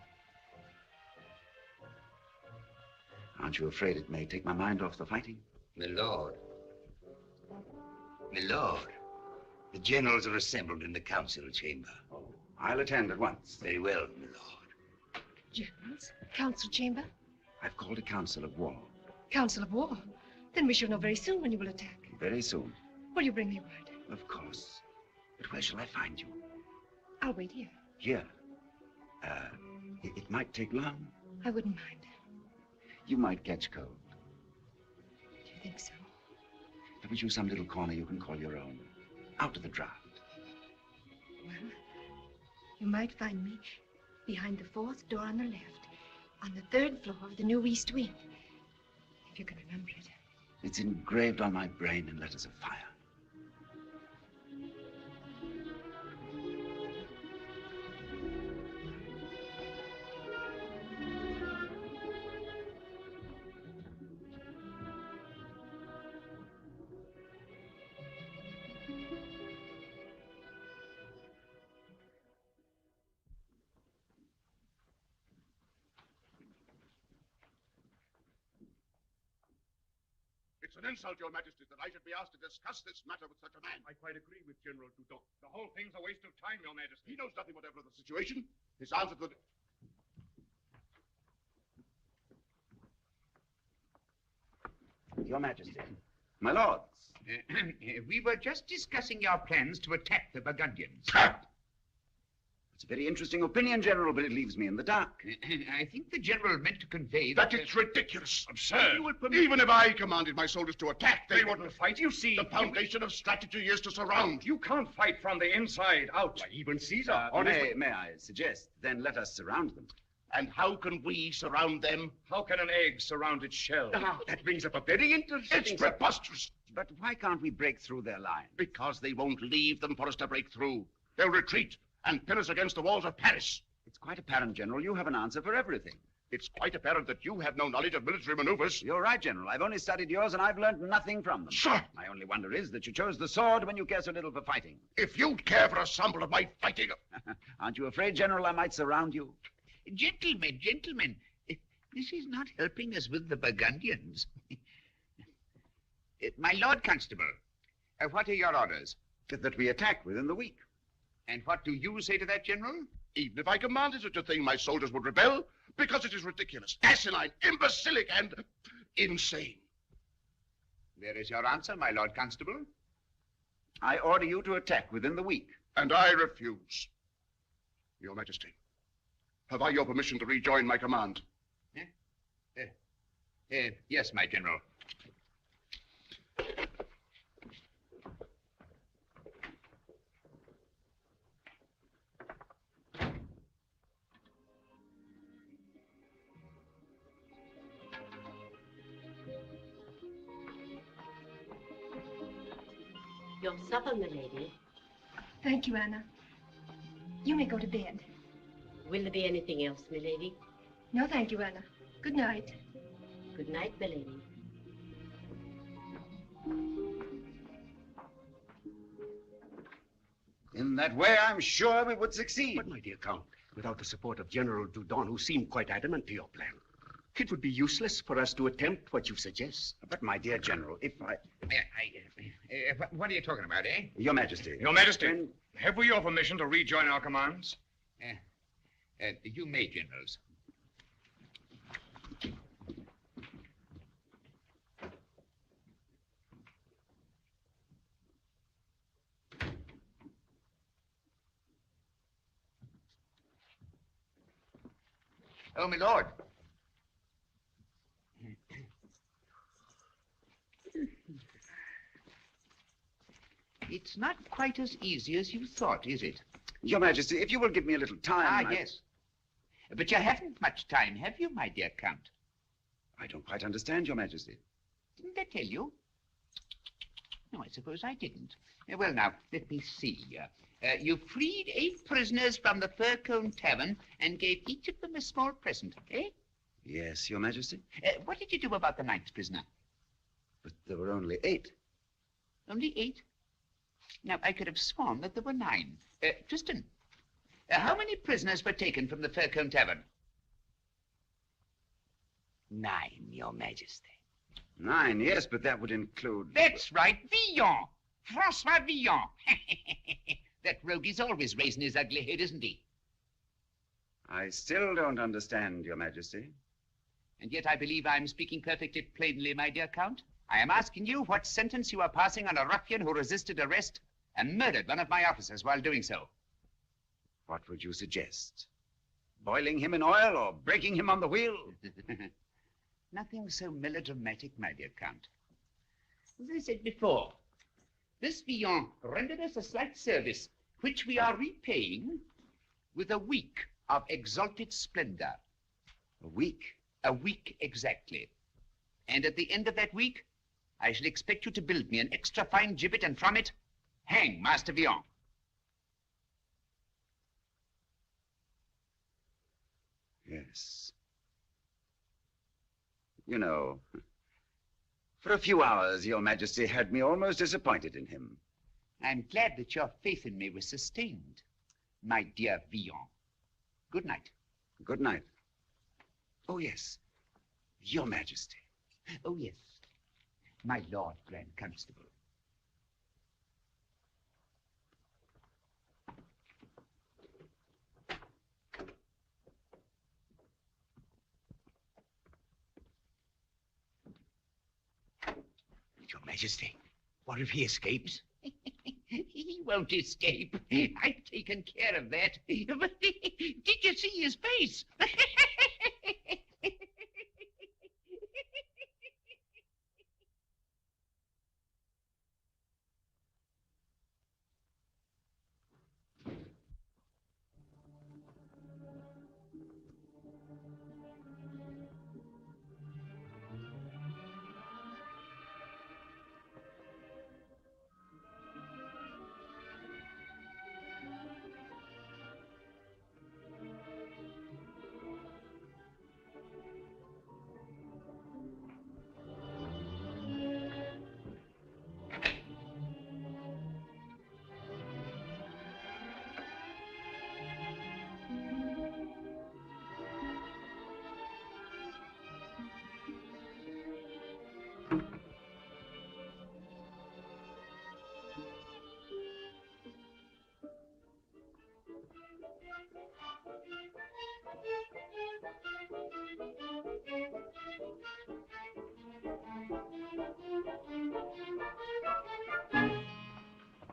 Aren't you afraid it may take my mind off the fighting? My lord. My lord. The generals are assembled in the council chamber. Oh, I'll attend at once. Very well, my lord. Generals? Council chamber? I've called a council of war. Council of war? Then we shall know very soon when you will attack. Very soon. Will you bring me word? Of course. But where shall I find you? I'll wait here. Here? It might take long. I wouldn't mind. You might catch cold. Do you think so? If we choose some little corner you can call your own. Out of the draft. Well, you might find me behind the 4th door on the left, on the 3rd floor of the new East Wing. If you can remember it. It's engraved on my brain in letters of fire. It's an insult, Your Majesty, that I should be asked to discuss this matter with such a man. I quite agree with General Dudon. The whole thing's a waste of time, Your Majesty. He knows nothing whatever of the situation. His answer to the... Your Majesty. My lords. We were just discussing your plans to attack the Burgundians. It's a very interesting opinion, General, but it leaves me in the dark. I think the General meant to convey That it's ridiculous, absurd. Even if I commanded my soldiers to attack, They wouldn't fight, you see. The foundation of strategy is to surround. You can't fight from the inside out. Why, even Caesar. May I suggest, then let us surround them. And how can we surround them? How can an egg surround its shell? Now, that brings up a very interesting... It's preposterous. But why can't we break through their line? Because they won't leave them for us to break through. They'll retreat and pin us against the walls of Paris. It's quite apparent, General. You have an answer for everything. It's quite apparent that you have no knowledge of military maneuvers. You're right, General. I've only studied yours, and I've learned nothing from them. Sir! My only wonder is that you chose the sword when you care so little for fighting. If you'd care for a sample of my fighting... Aren't you afraid, General, I might surround you? Gentlemen, this is not helping us with the Burgundians. My Lord Constable, what are your orders? That we attack within the week. And what do you say to that, General? Even if I commanded such a thing, my soldiers would rebel, because it is ridiculous, asinine, imbecilic, and insane. There is your answer, my Lord Constable. I order you to attack within the week. And I refuse. Your Majesty, have I your permission to rejoin my command? Yes, my General. Your supper, milady. Thank you, Anna. You may go to bed. Will there be anything else, milady? No, thank you, Anna. Good night. Good night, milady. In that way, I'm sure we would succeed. But, my dear Count, without the support of General Dudon, who seemed quite adamant to your plan, it would be useless for us to attempt what you suggest. But, my dear General, if I... What are you talking about, eh? Your Majesty. Your Majesty, have we your permission to rejoin our commands? You may, Generals. Oh, my lord. It's not quite as easy as you thought, is it? Your Majesty, if you will give me a little time... Yes. But you haven't much time, have you, my dear Count? I don't quite understand, Your Majesty. Didn't I tell you? No, I suppose I didn't. Well, now, let me see. You freed 8 prisoners from the Fir Cone Tavern and gave each of them a small present, eh? Yes, Your Majesty. What did you do about the 9th prisoner? But there were only 8. Only 8? Now, I could have sworn that there were 9. Tristan, how many prisoners were taken from the Fir Cone Tavern? 9, Your Majesty. 9, yes, but that would include... That's right, Villon. Francois Villon. That rogue is always raising his ugly head, isn't he? I still don't understand, Your Majesty. And yet I believe I'm speaking perfectly plainly, my dear Count. I am asking you what sentence you are passing on a ruffian who resisted arrest and murdered one of my officers while doing so. What would you suggest? Boiling him in oil or breaking him on the wheel? Nothing so melodramatic, my dear Count. As I said before, this Villon rendered us a slight service, which we are repaying with a week of exalted splendor. A week? A week exactly. And at the end of that week, I shall expect you to build me an extra fine gibbet, and from it, hang Master Villon. Yes. You know, for a few hours, Your Majesty had me almost disappointed in him. I'm glad that your faith in me was sustained, my dear Villon. Good night. Good night. Oh, yes. Your Majesty. Oh, yes. My Lord Grand Constable. Your Majesty, what if he escapes? He won't escape. I've taken care of that. But did you see his face?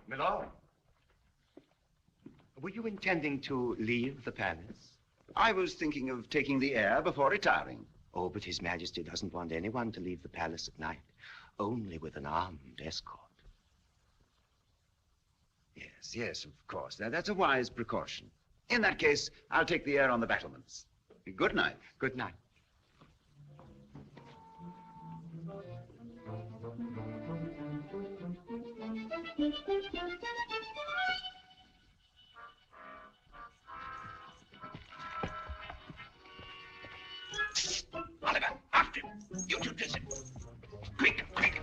My lord. Were you intending to leave the palace? I was thinking of taking the air before retiring. Oh, but His Majesty doesn't want anyone to leave the palace at night. Only with an armed escort. Yes, of course. That's a wise precaution. In that case, I'll take the air on the battlements. Good night. Good night. Oliver, after him. You two listen. Quick, quick.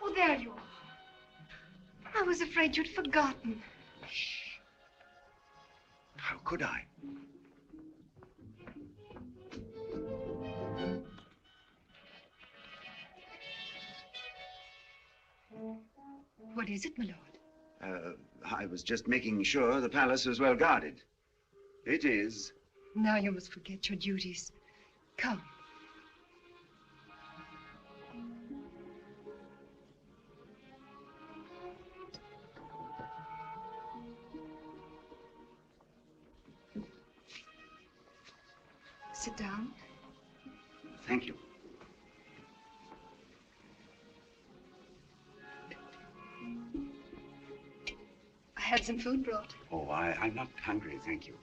Oh, there you are. I was afraid you'd forgotten. How could I? What is it, my lord? I was just making sure the palace was well guarded. It is. Now you must forget your duties. Come. Sit down. Thank you. I had some food brought. Oh, I'm not hungry, thank you.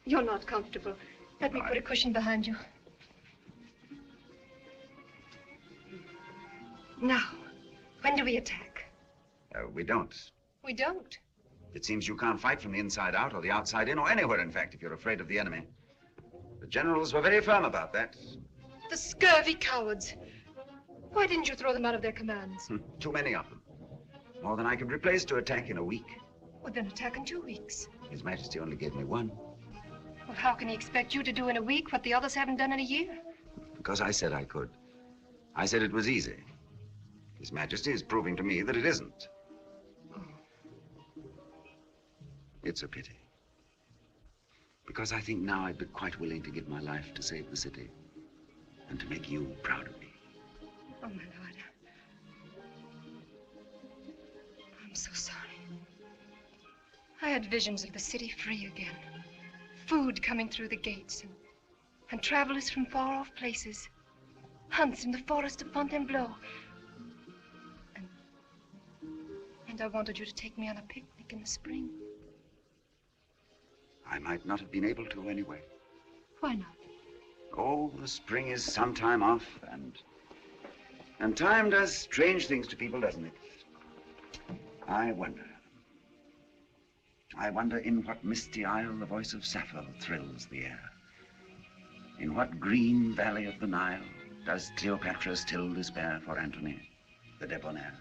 You're not comfortable. Let me put a cushion behind you. Now, when do we attack? We don't. We don't. It seems you can't fight from the inside out or the outside in or anywhere, in fact, if you're afraid of the enemy. The generals were very firm about that. The scurvy cowards. Why didn't you throw them out of their commands? Too many of them. More than I could replace to attack in a week. Well, then attack in 2 weeks. His Majesty only gave me one. Well, how can he expect you to do in a week what the others haven't done in a year? Because I said I could. I said it was easy. His Majesty is proving to me that it isn't. It's a pity. Because I think now I'd be quite willing to give my life to save the city and to make you proud of me. Oh, my lord. I'm so sorry. I had visions of the city free again. Food coming through the gates and travelers from far-off places. Hunts in the forest of Fontainebleau. And I wanted you to take me on a picnic in the spring. I might not have been able to anyway. Why not? Oh, the spring is some time off, and time does strange things to people, doesn't it? I wonder in what misty isle the voice of Sappho thrills the air. In what green valley of the Nile does Cleopatra still despair for Antony, the debonair?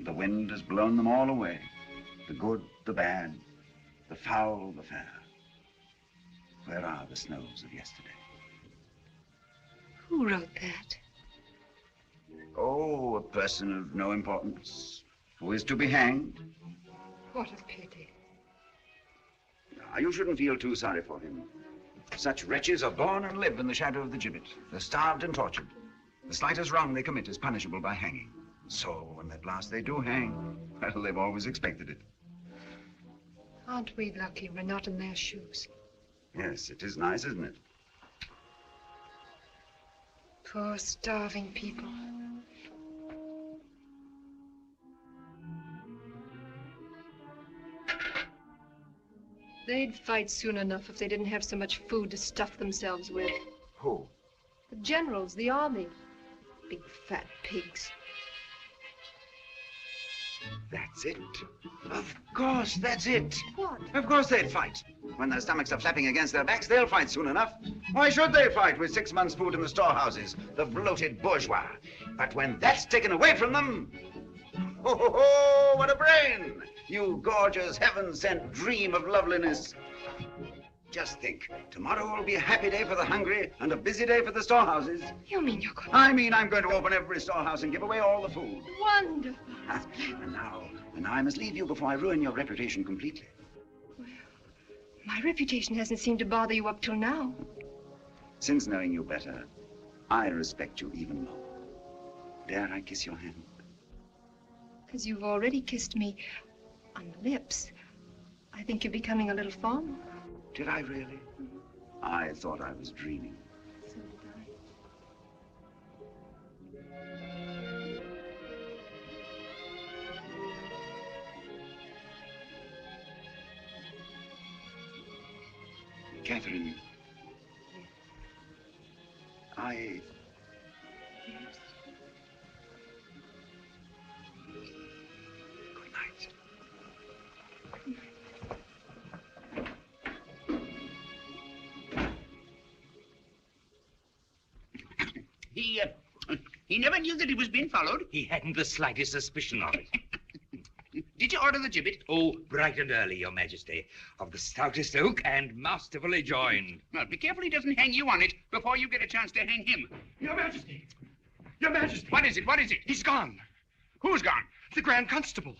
The wind has blown them all away, the good, the bad, the foul, the fair. Where are the snows of yesterday? Who wrote that? Oh, a person of no importance, who is to be hanged. What a pity. You shouldn't feel too sorry for him. Such wretches are born and live in the shadow of the gibbet. They're starved and tortured. The slightest wrong they commit is punishable by hanging. So, when at last they do hang, well, they've always expected it. Aren't we lucky we're not in their shoes? Yes, it is nice, isn't it? Poor starving people. They'd fight soon enough if they didn't have so much food to stuff themselves with. Who? The generals, the army. Big fat pigs. That's it. Of course, that's it. What? Of course they'll fight. When their stomachs are flapping against their backs, they'll fight soon enough. Why should they fight with 6 months' food in the storehouses, the bloated bourgeois? But when that's taken away from them... Oh, ho, ho, what a brain! You gorgeous, heaven-sent dream of loveliness. Just think, tomorrow will be a happy day for the hungry and a busy day for the storehouses. You mean you're going... I mean I'm going to open every storehouse and give away all the food. Wonderful. And now I must leave you before I ruin your reputation completely. Well, my reputation hasn't seemed to bother you up till now. Since knowing you better, I respect you even more. Dare I kiss your hand? As you've already kissed me on the lips, I think you're becoming a little formal. Did I really? I thought I was dreaming. So did I. Catherine. Yes. Good night. He never knew that he was being followed. He hadn't the slightest suspicion of it. Did you order the gibbet? Oh, bright and early, Your Majesty, of the stoutest oak and masterfully joined. Well, be careful he doesn't hang you on it before you get a chance to hang him. Your Majesty! Your Majesty! What is it? What is it? He's gone. Who's gone? The Grand Constable.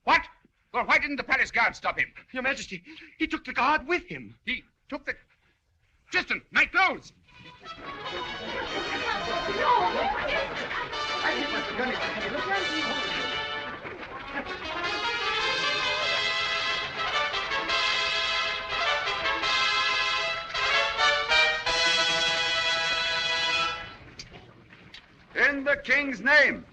What? Well, why didn't the palace guard stop him? Your Majesty, he took the guard with him. He took the... Tristan, my clothes! In the king's name,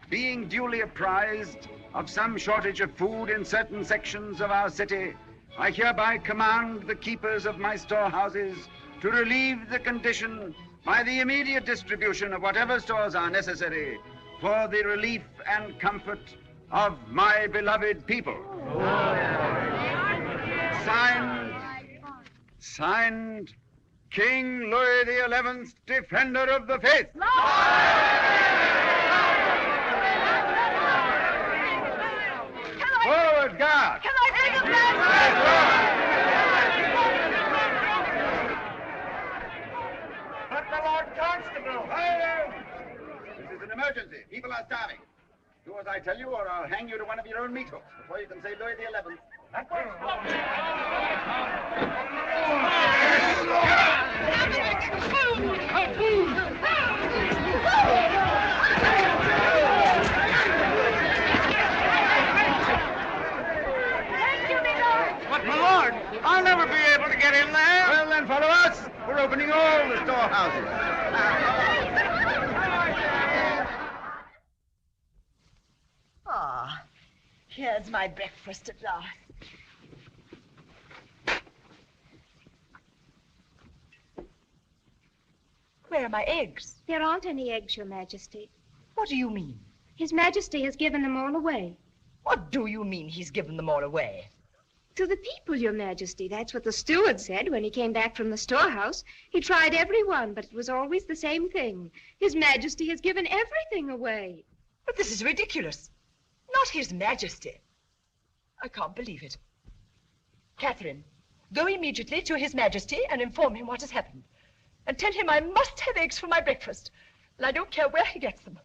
being duly apprised of some shortage of food in certain sections of our city, I hereby command the keepers of my storehouses to relieve the condition by the immediate distribution of whatever stores are necessary for the relief and comfort of my beloved people. Signed, King Louis XI, Defender of the Faith. Forward, guard! Can I take a flash? But the Lord Constable! Hi! This is an emergency. People are starving. Do as I tell you, or I'll hang you to one of your own meat hooks before you can say Louis XI. But, my lord, I'll never be able to get in there. Well, then follow us. We're opening all the storehouses. Ah, here's my breakfast at last. Where are my eggs? There aren't any eggs, Your Majesty. What do you mean? His Majesty has given them all away. What do you mean he's given them all away? To the people, Your Majesty. That's what the steward said when he came back from the storehouse. He tried every one, but it was always the same thing. His Majesty has given everything away. But this is ridiculous. Not His Majesty. I can't believe it. Catherine, go immediately to His Majesty and inform him what has happened. And tell him I must have eggs for my breakfast. And I don't care where he gets them.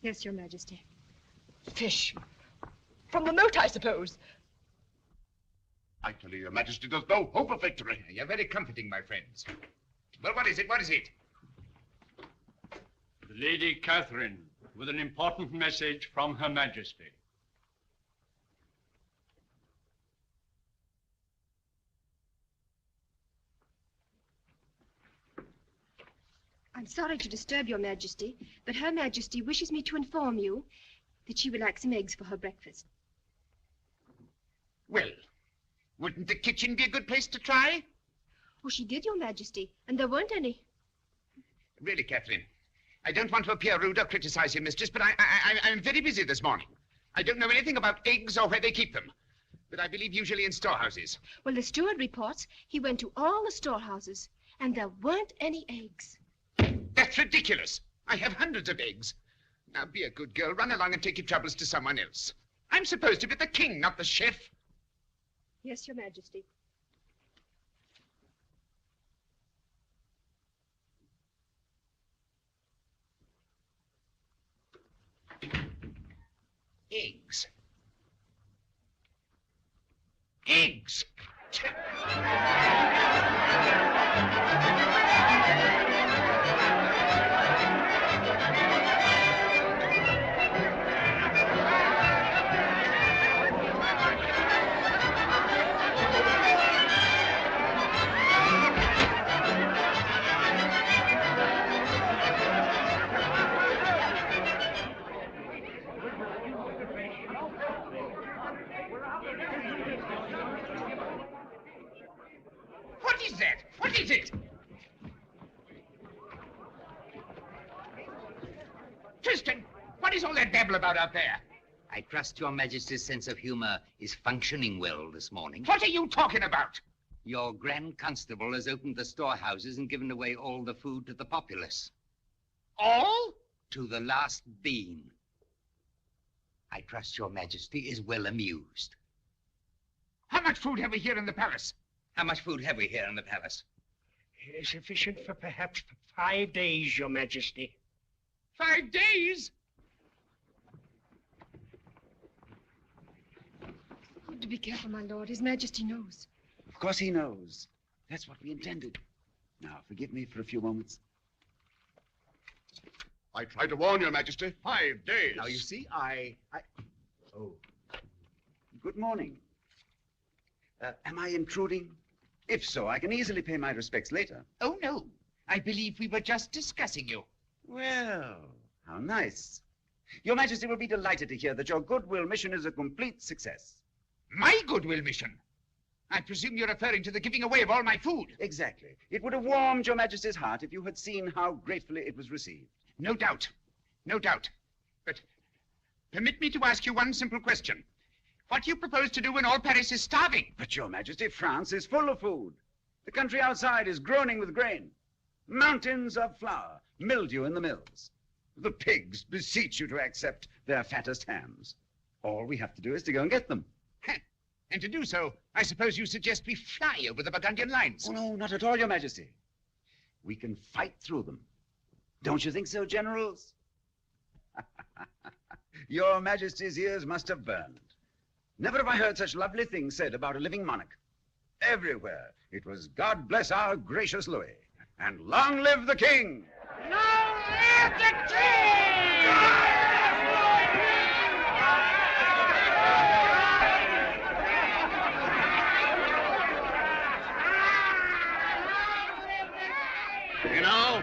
Yes, Your Majesty. Fish. From the moat, I suppose. I tell you, Your Majesty, there's no hope of victory. You're very comforting, my friends. Well, what is it? What is it? Lady Catherine, with an important message from Her Majesty. I'm sorry to disturb Your Majesty, but Her Majesty wishes me to inform you that she would like some eggs for her breakfast. Well, wouldn't the kitchen be a good place to try? Oh, she did, Your Majesty, and there weren't any. Really, Catherine, I don't want to appear rude or criticize your mistress, but I'm very busy this morning. I don't know anything about eggs or where they keep them, but I believe usually in storehouses. Well, the steward reports he went to all the storehouses, and there weren't any eggs. That's ridiculous. I have hundreds of eggs. Now, be a good girl. Run along and take your troubles to someone else. I'm supposed to be the king, not the chef. Yes, Your Majesty. Eggs. Eggs! What is that? What is it? Tristan, what is all that babble about out there? I trust Your Majesty's sense of humor is functioning well this morning. What are you talking about? Your Grand Constable has opened the storehouses and given away all the food to the populace. All? To the last bean. I trust Your Majesty is well amused. How much food have we here in the palace? How much food have we here in the palace? Sufficient for perhaps 5 days, Your Majesty. 5 days? To be careful, my lord. His Majesty knows. Of course he knows. That's what we intended. Now, forgive me for a few moments. I tried to warn Your Majesty. 5 days. Now, you see, Oh. Good morning. Am I intruding? If so, I can easily pay my respects later. Oh, no. I believe we were just discussing you. Well, how nice. Your Majesty will be delighted to hear that your goodwill mission is a complete success. My goodwill mission? I presume you're referring to the giving away of all my food. Exactly. It would have warmed Your Majesty's heart if you had seen how gratefully it was received. No doubt. No doubt. But permit me to ask you one simple question. What do you propose to do when all Paris is starving? But, Your Majesty, France is full of food. The country outside is groaning with grain. Mountains of flour, mildew in the mills. The pigs beseech you to accept their fattest hams. All we have to do is to go and get them. And to do so, I suppose you suggest we fly over the Burgundian lines. Oh, no, not at all, Your Majesty. We can fight through them. Don't you think so, generals? Your Majesty's ears must have burned. Never have I heard such lovely things said about a living monarch. Everywhere it was, God bless our gracious Louis, and long live the king! Long live the king! You know,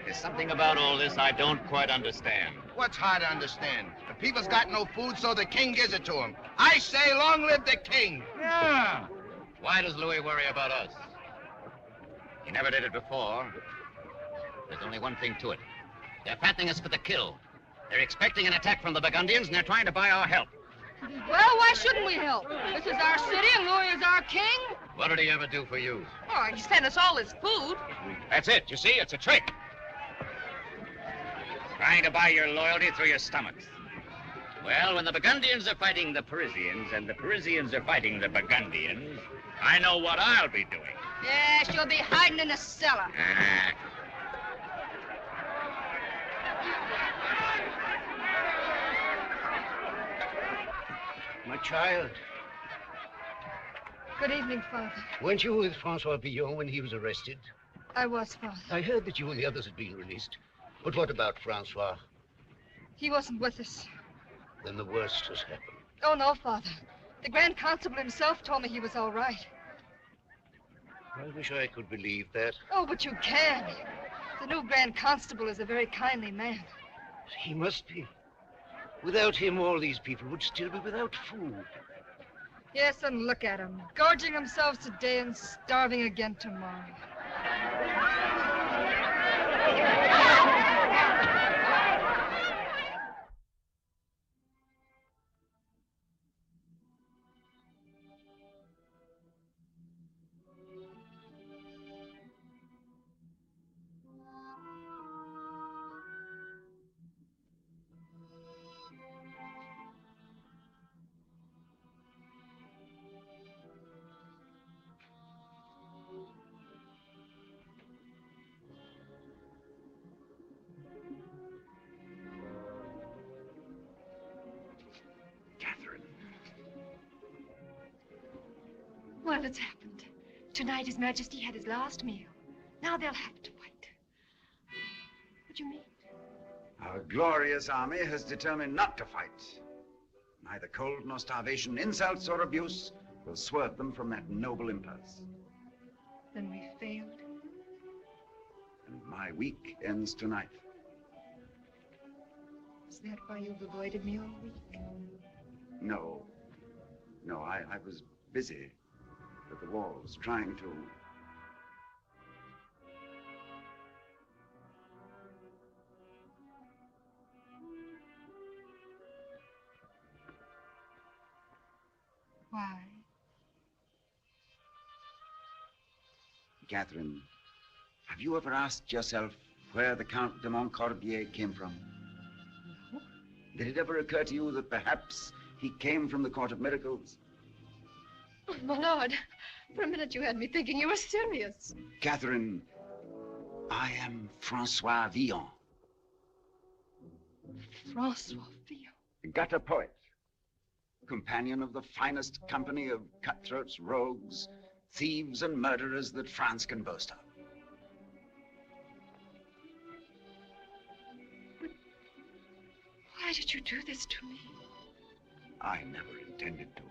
there's something about all this I don't quite understand. What's hard to understand? The people's got no food, so the king gives it to them. I say, long live the king! Yeah. Why does Louis worry about us? He never did it before. There's only one thing to it. They're fattening us for the kill. They're expecting an attack from the Burgundians, and they're trying to buy our help. Well, why shouldn't we help? This is our city, and Louis is our king. What did he ever do for you? Oh, he sent us all his food. That's it. You see, it's a trick. Trying to buy your loyalty through your stomachs. Well, when the Burgundians are fighting the Parisians, and the Parisians are fighting the Burgundians, I know what I'll be doing. Yes, you'll be hiding in the cellar. Ah. My child, Good evening, Father. weren't you with Francois Villon when he was arrested? I was, Father. I heard that you and the others had been released. But what about Francois? He wasn't with us. Then the worst has happened. Oh, no, Father. The Grand Constable himself told me he was all right. I wish I could believe that. Oh, but you can. The new Grand Constable is a very kindly man. He must be. Without him, all these people would still be without food. Yes, and look at them, gorging themselves today and starving again tomorrow. Well, it's happened. Tonight His Majesty had his last meal. Now they'll have to fight. What do you mean? Our glorious army has determined not to fight. Neither cold nor starvation, insults or abuse will swerve them from that noble impulse. Then we failed. And my week ends tonight. Is that why you've avoided me all week? No. No, I was busy at the walls trying to... Why? Catherine, have you ever asked yourself where the Count de Montcorbier came from? No. Did it ever occur to you that perhaps he came from the Court of Miracles? Oh, my lord, for a minute you had me thinking you were serious. Catherine, I am Francois Villon. Francois Villon? Gutter poet. Companion of the finest company of cutthroats, rogues, thieves, and murderers that France can boast of. But why did you do this to me? I never intended to.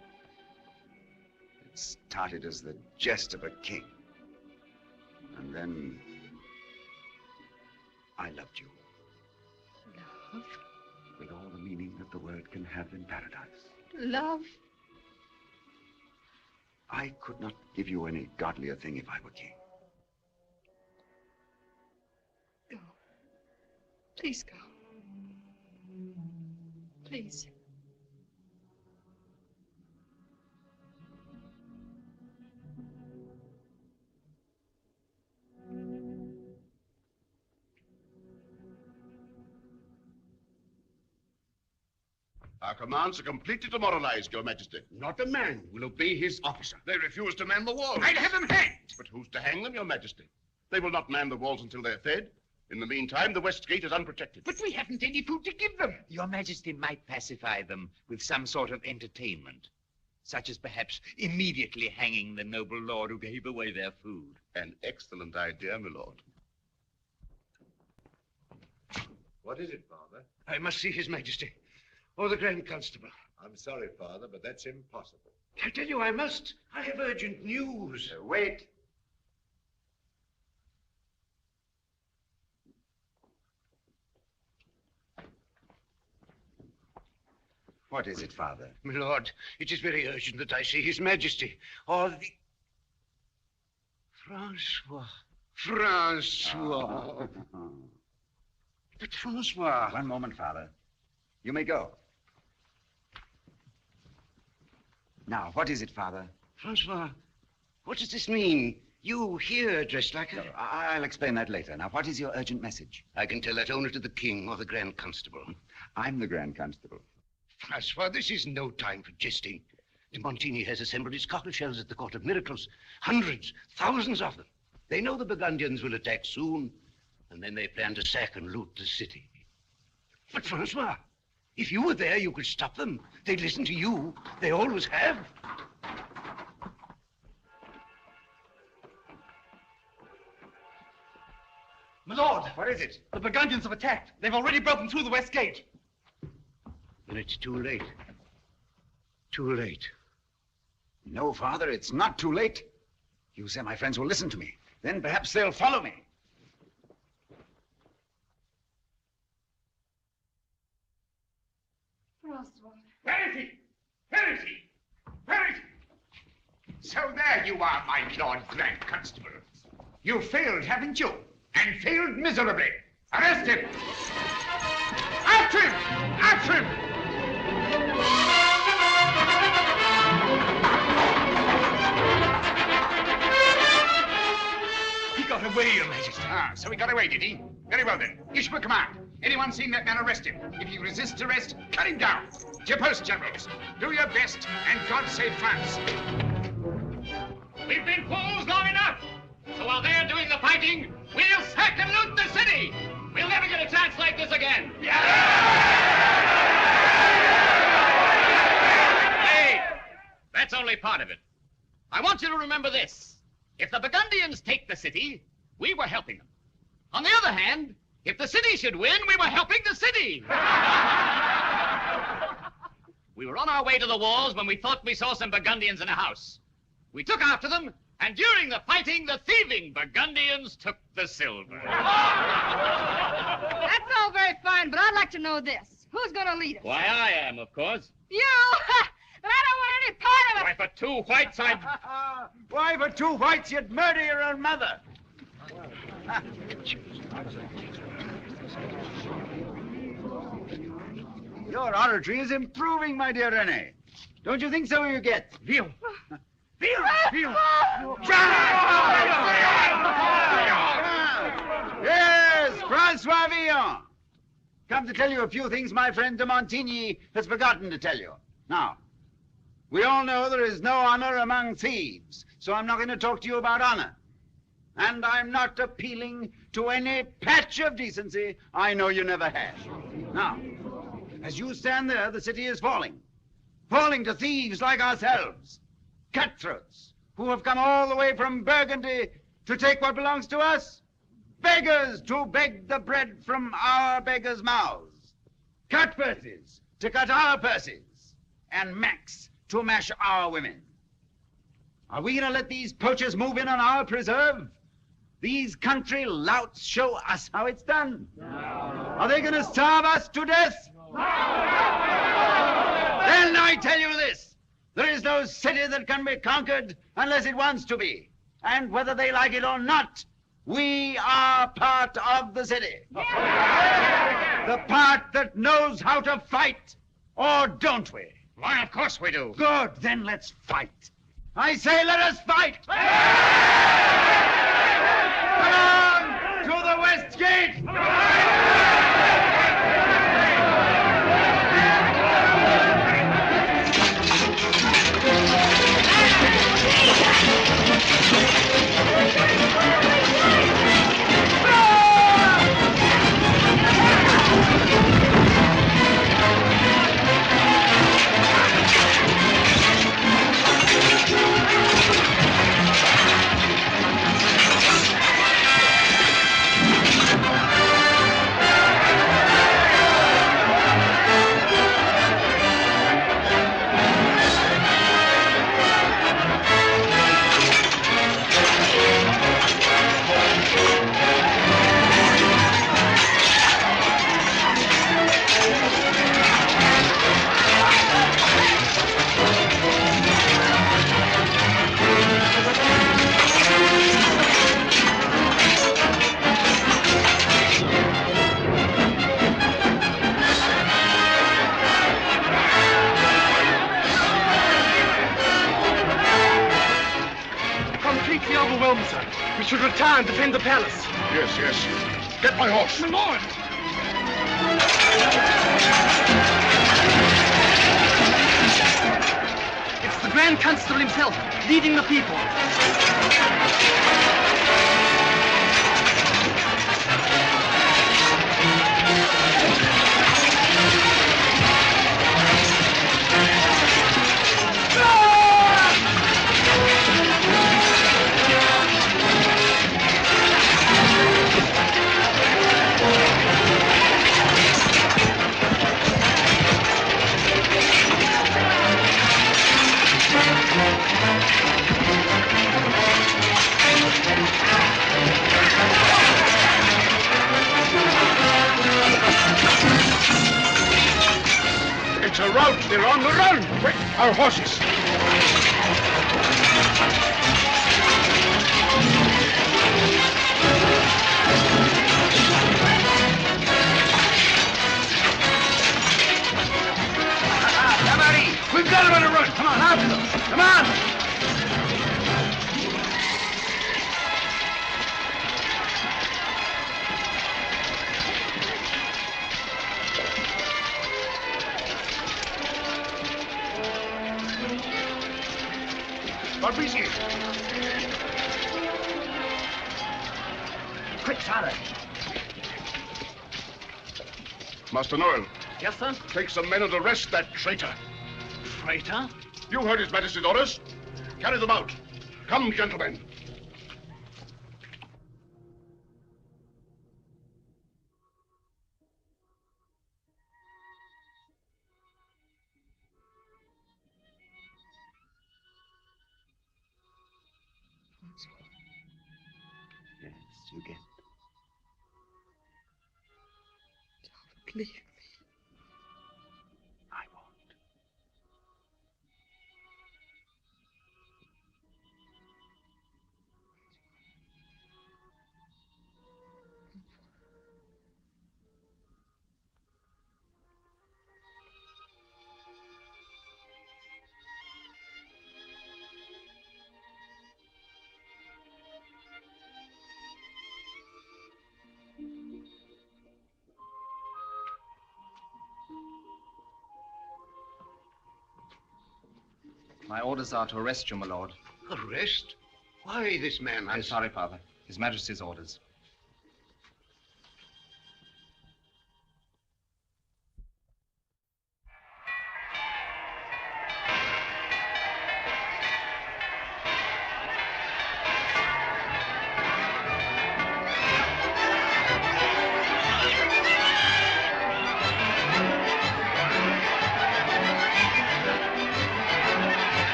It started as the jest of a king. And then I loved you. Love? With all the meaning that the word can have in paradise. Love? I could not give you any godlier thing if I were king. Go. Please go. Please. Our commands are completely demoralized, Your Majesty. Not a man will obey his officer. They refuse to man the walls. I'd have them hanged. But who's to hang them, Your Majesty? They will not man the walls until they're fed. In the meantime, the West Gate is unprotected. But we haven't any food to give them. Your Majesty might pacify them with some sort of entertainment, such as perhaps immediately hanging the noble lord who gave away their food. An excellent idea, my lord. What is it, Father? I must see His Majesty. Or the Grand Constable. I'm sorry, Father, but that's impossible. I tell you I must. I have urgent news. Wait. What is it, Father? My lord, it is very urgent that I see His Majesty. Or the... Francois. But Francois... One moment, Father. You may go. Now, what is it, Father? Francois, what does this mean? You here dressed like a... No, I'll explain that later. Now, what is your urgent message? I can tell that only to the king or the Grand Constable. I'm the Grand Constable. Francois, this is no time for jesting. De Montigny has assembled his cockleshells at the Court of Miracles. Hundreds, thousands of them. They know the Burgundians will attack soon, and then they plan to sack and loot the city. But Francois, if you were there, you could stop them. They'd listen to you. They always have. My lord! What is it? The Burgundians have attacked. They've already broken through the West Gate. Then it's too late. Too late. No, Father, it's not too late. You say my friends will listen to me. Then perhaps they'll follow me. Francois. Where is he? Where is he? Where is he? So there you are, my Lord Grand Constable. You failed, haven't you? And failed miserably. Arrest him! After him! After him! He got away, Your Majesty. Ah, so he got away, did he? Very well then. Issue a command. Anyone seen that man, arrest him. If he resists arrest, cut him down. To your post, generals. Do your best, and God save France. We've been fools long enough. So while they're doing the fighting, we'll sack and loot the city. We'll never get a chance like this again. Hey, that's only part of it. I want you to remember this. If the Burgundians take the city, we were helping them. On the other hand, if the city should win, we were helping the city. We were on our way to the walls when we thought we saw some Burgundians in a house. We took after them, and during the fighting, the thieving Burgundians took the silver. That's all very fine, but I'd like to know this. Who's going to lead us? Why, I am, of course. You! But I don't want any part of it. Why, for 2 whites, I'd... Why, for 2 whites, you'd murder your own mother. Your oratory is improving, my dear René. Don't you think so, you get? Villon. Yes, Francois Villon. Come to tell you a few things my friend de Montigny has forgotten to tell you. Now, we all know there is no honor among thieves, so I'm not going to talk to you about honor. And I'm not appealing to any patch of decency I know you never had. Now, as you stand there, the city is falling. Falling to thieves like ourselves. Cutthroats who have come all the way from Burgundy to take what belongs to us. Beggars to beg the bread from our beggars' mouths. Cut purses to cut our purses. And Max to mash our women. Are we going to let these poachers move in on our preserve? These country louts show us how it's done. No. Are they going to starve us to death? No. Then I tell you this. There is no city that can be conquered unless it wants to be. And whether they like it or not, we are part of the city. Yeah. The part that knows how to fight. Or don't we? Why, of course we do. Good, then let's fight. I say let us fight! Come on! To the West Gate! We should retire and defend the palace. Yes, yes. Get my horse. My lord! It's the Grand Constable himself, leading the people. It's a rout. They're on the run. Quick, our horses. We've got them on a run. Come on, after them. Come on. What is it? Quick, Father. Master Noel. Yes, sir? Take some men and arrest that traitor. Traitor? You heard His Majesty's orders. Carry them out. Come, gentlemen. Yes, you get. Don't leave me. I won't. My orders are to arrest you, my lord. Arrest? Why, this man I'm has... sorry, Father. His Majesty's orders.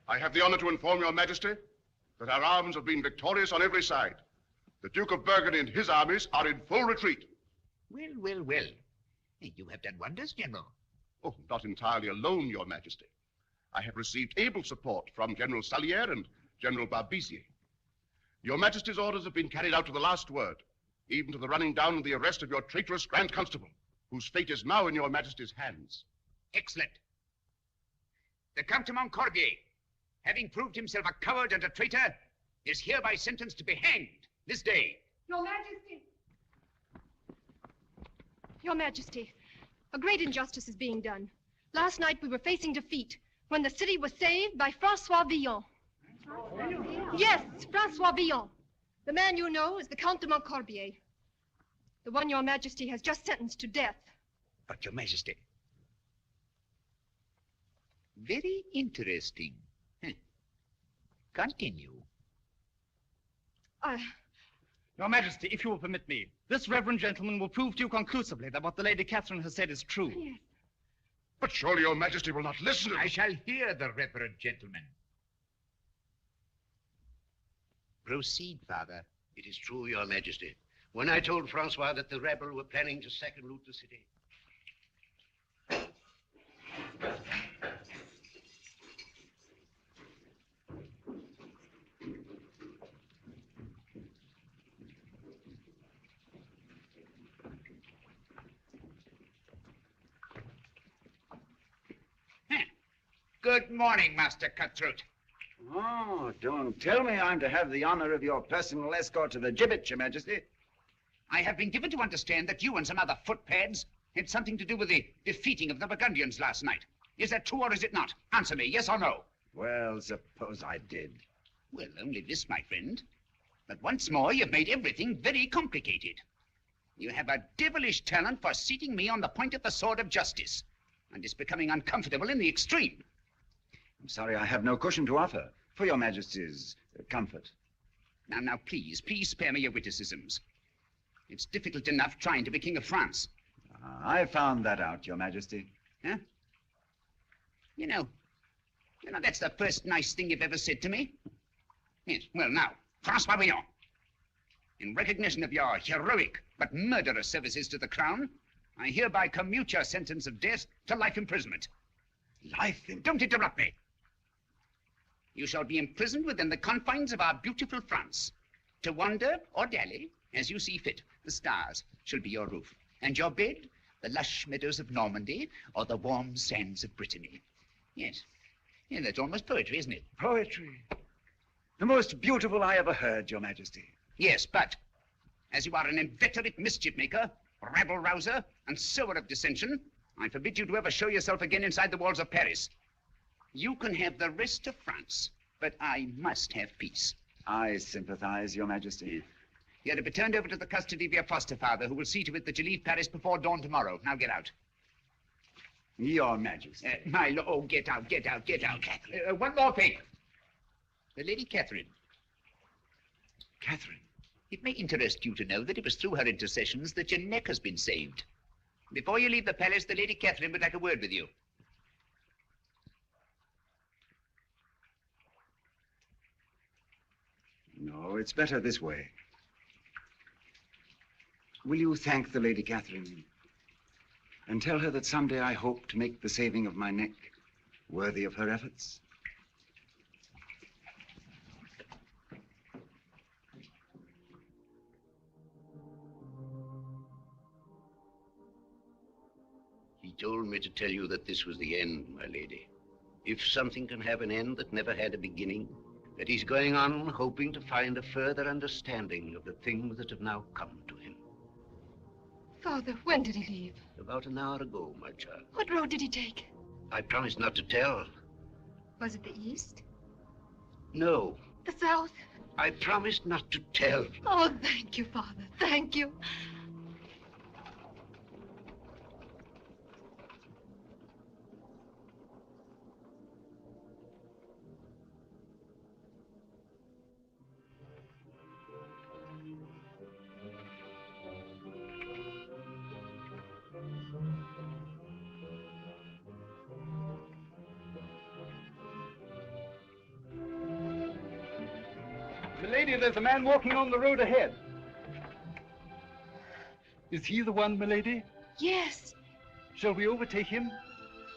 I have the honor to inform your majesty that our arms have been victorious on every side. The Duke of Burgundy and his armies are in full retreat. Well, well, well. You have done wonders, General. Oh, not entirely alone, your majesty. I have received able support from General Salier and General Barbizier. Your majesty's orders have been carried out to the last word, even to the running down and the arrest of your traitorous Grand Constable, whose fate is now in your majesty's hands. Excellent. The Count de Montcorbier, having proved himself a coward and a traitor, is hereby sentenced to be hanged this day. Your Majesty. Your Majesty, a great injustice is being done. Last night we were facing defeat when the city was saved by Francois Villon. Yes, Francois Villon. The man you know is the Count de Montcorbier. The one your Majesty has just sentenced to death. But, Your Majesty. Very interesting. Continue. Your Majesty, if you will permit me, this reverend gentleman will prove to you conclusively that what the Lady Catherine has said is true. Yes. But surely your majesty will not listen to... I shall hear the reverend gentleman. Proceed, Father. It is true, your majesty. When I told Francois that the rebels were planning to sack and loot the city... Good morning, Master Cutthroat. Oh, don't tell me I'm to have the honor of your personal escort to the gibbet, Your Majesty. I have been given to understand that you and some other footpads had something to do with the defeating of the Burgundians last night. Is that true or is it not? Answer me, yes or no? Well, suppose I did. Well, only this, my friend. But once more, you've made everything very complicated. You have a devilish talent for seating me on the point of the sword of justice, and it's becoming uncomfortable in the extreme. I'm sorry I have no cushion to offer for your Majesty's comfort. Now, please spare me your witticisms. It's difficult enough trying to be King of France. I found that out, Your Majesty. Huh? You know, that's the first nice thing you've ever said to me. Yes, well, now, Francois Villon, in recognition of your heroic but murderous services to the crown, I hereby commute your sentence of death to life imprisonment. Life Don't interrupt me. You shall be imprisoned within the confines of our beautiful France. To wander or dally, as you see fit. The stars shall be your roof, and your bed, the lush meadows of Normandy, or the warm sands of Brittany. Yes, that's almost poetry, isn't it? Poetry. The most beautiful I ever heard, Your Majesty. Yes, but as you are an inveterate mischief maker, rabble-rouser, and sower of dissension, I forbid you to ever show yourself again inside the walls of Paris. You can have the rest of France, But I must have peace. I sympathize, Your Majesty. You're to be turned over to the custody of your foster father, who will see to it that you leave Paris before dawn tomorrow. Now get out. Your Majesty. My lord, oh, get out, get out, get out. One more thing. The Lady Catherine. Catherine? It may interest you to know that it was through her intercessions that your neck has been saved. Before you leave the palace, the Lady Catherine would like a word with you. No, it's better this way. Will you thank the Lady Catherine and tell her that someday I hope to make the saving of my neck worthy of her efforts? He told me to tell you that this was the end, my lady. If something can have an end that never had a beginning, that he's going on hoping to find a further understanding of the things that have now come to him. Father, when did he leave? About an hour ago, my child. What road did he take? I promised not to tell. Was it the east? No. The south? I promised not to tell. Oh, thank you, Father. Thank you. Milady, there's a man walking on the road ahead. Is he the one, milady? Yes. Shall we overtake him?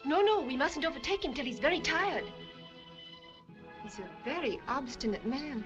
No, we mustn't overtake him till he's very tired. He's a very obstinate man.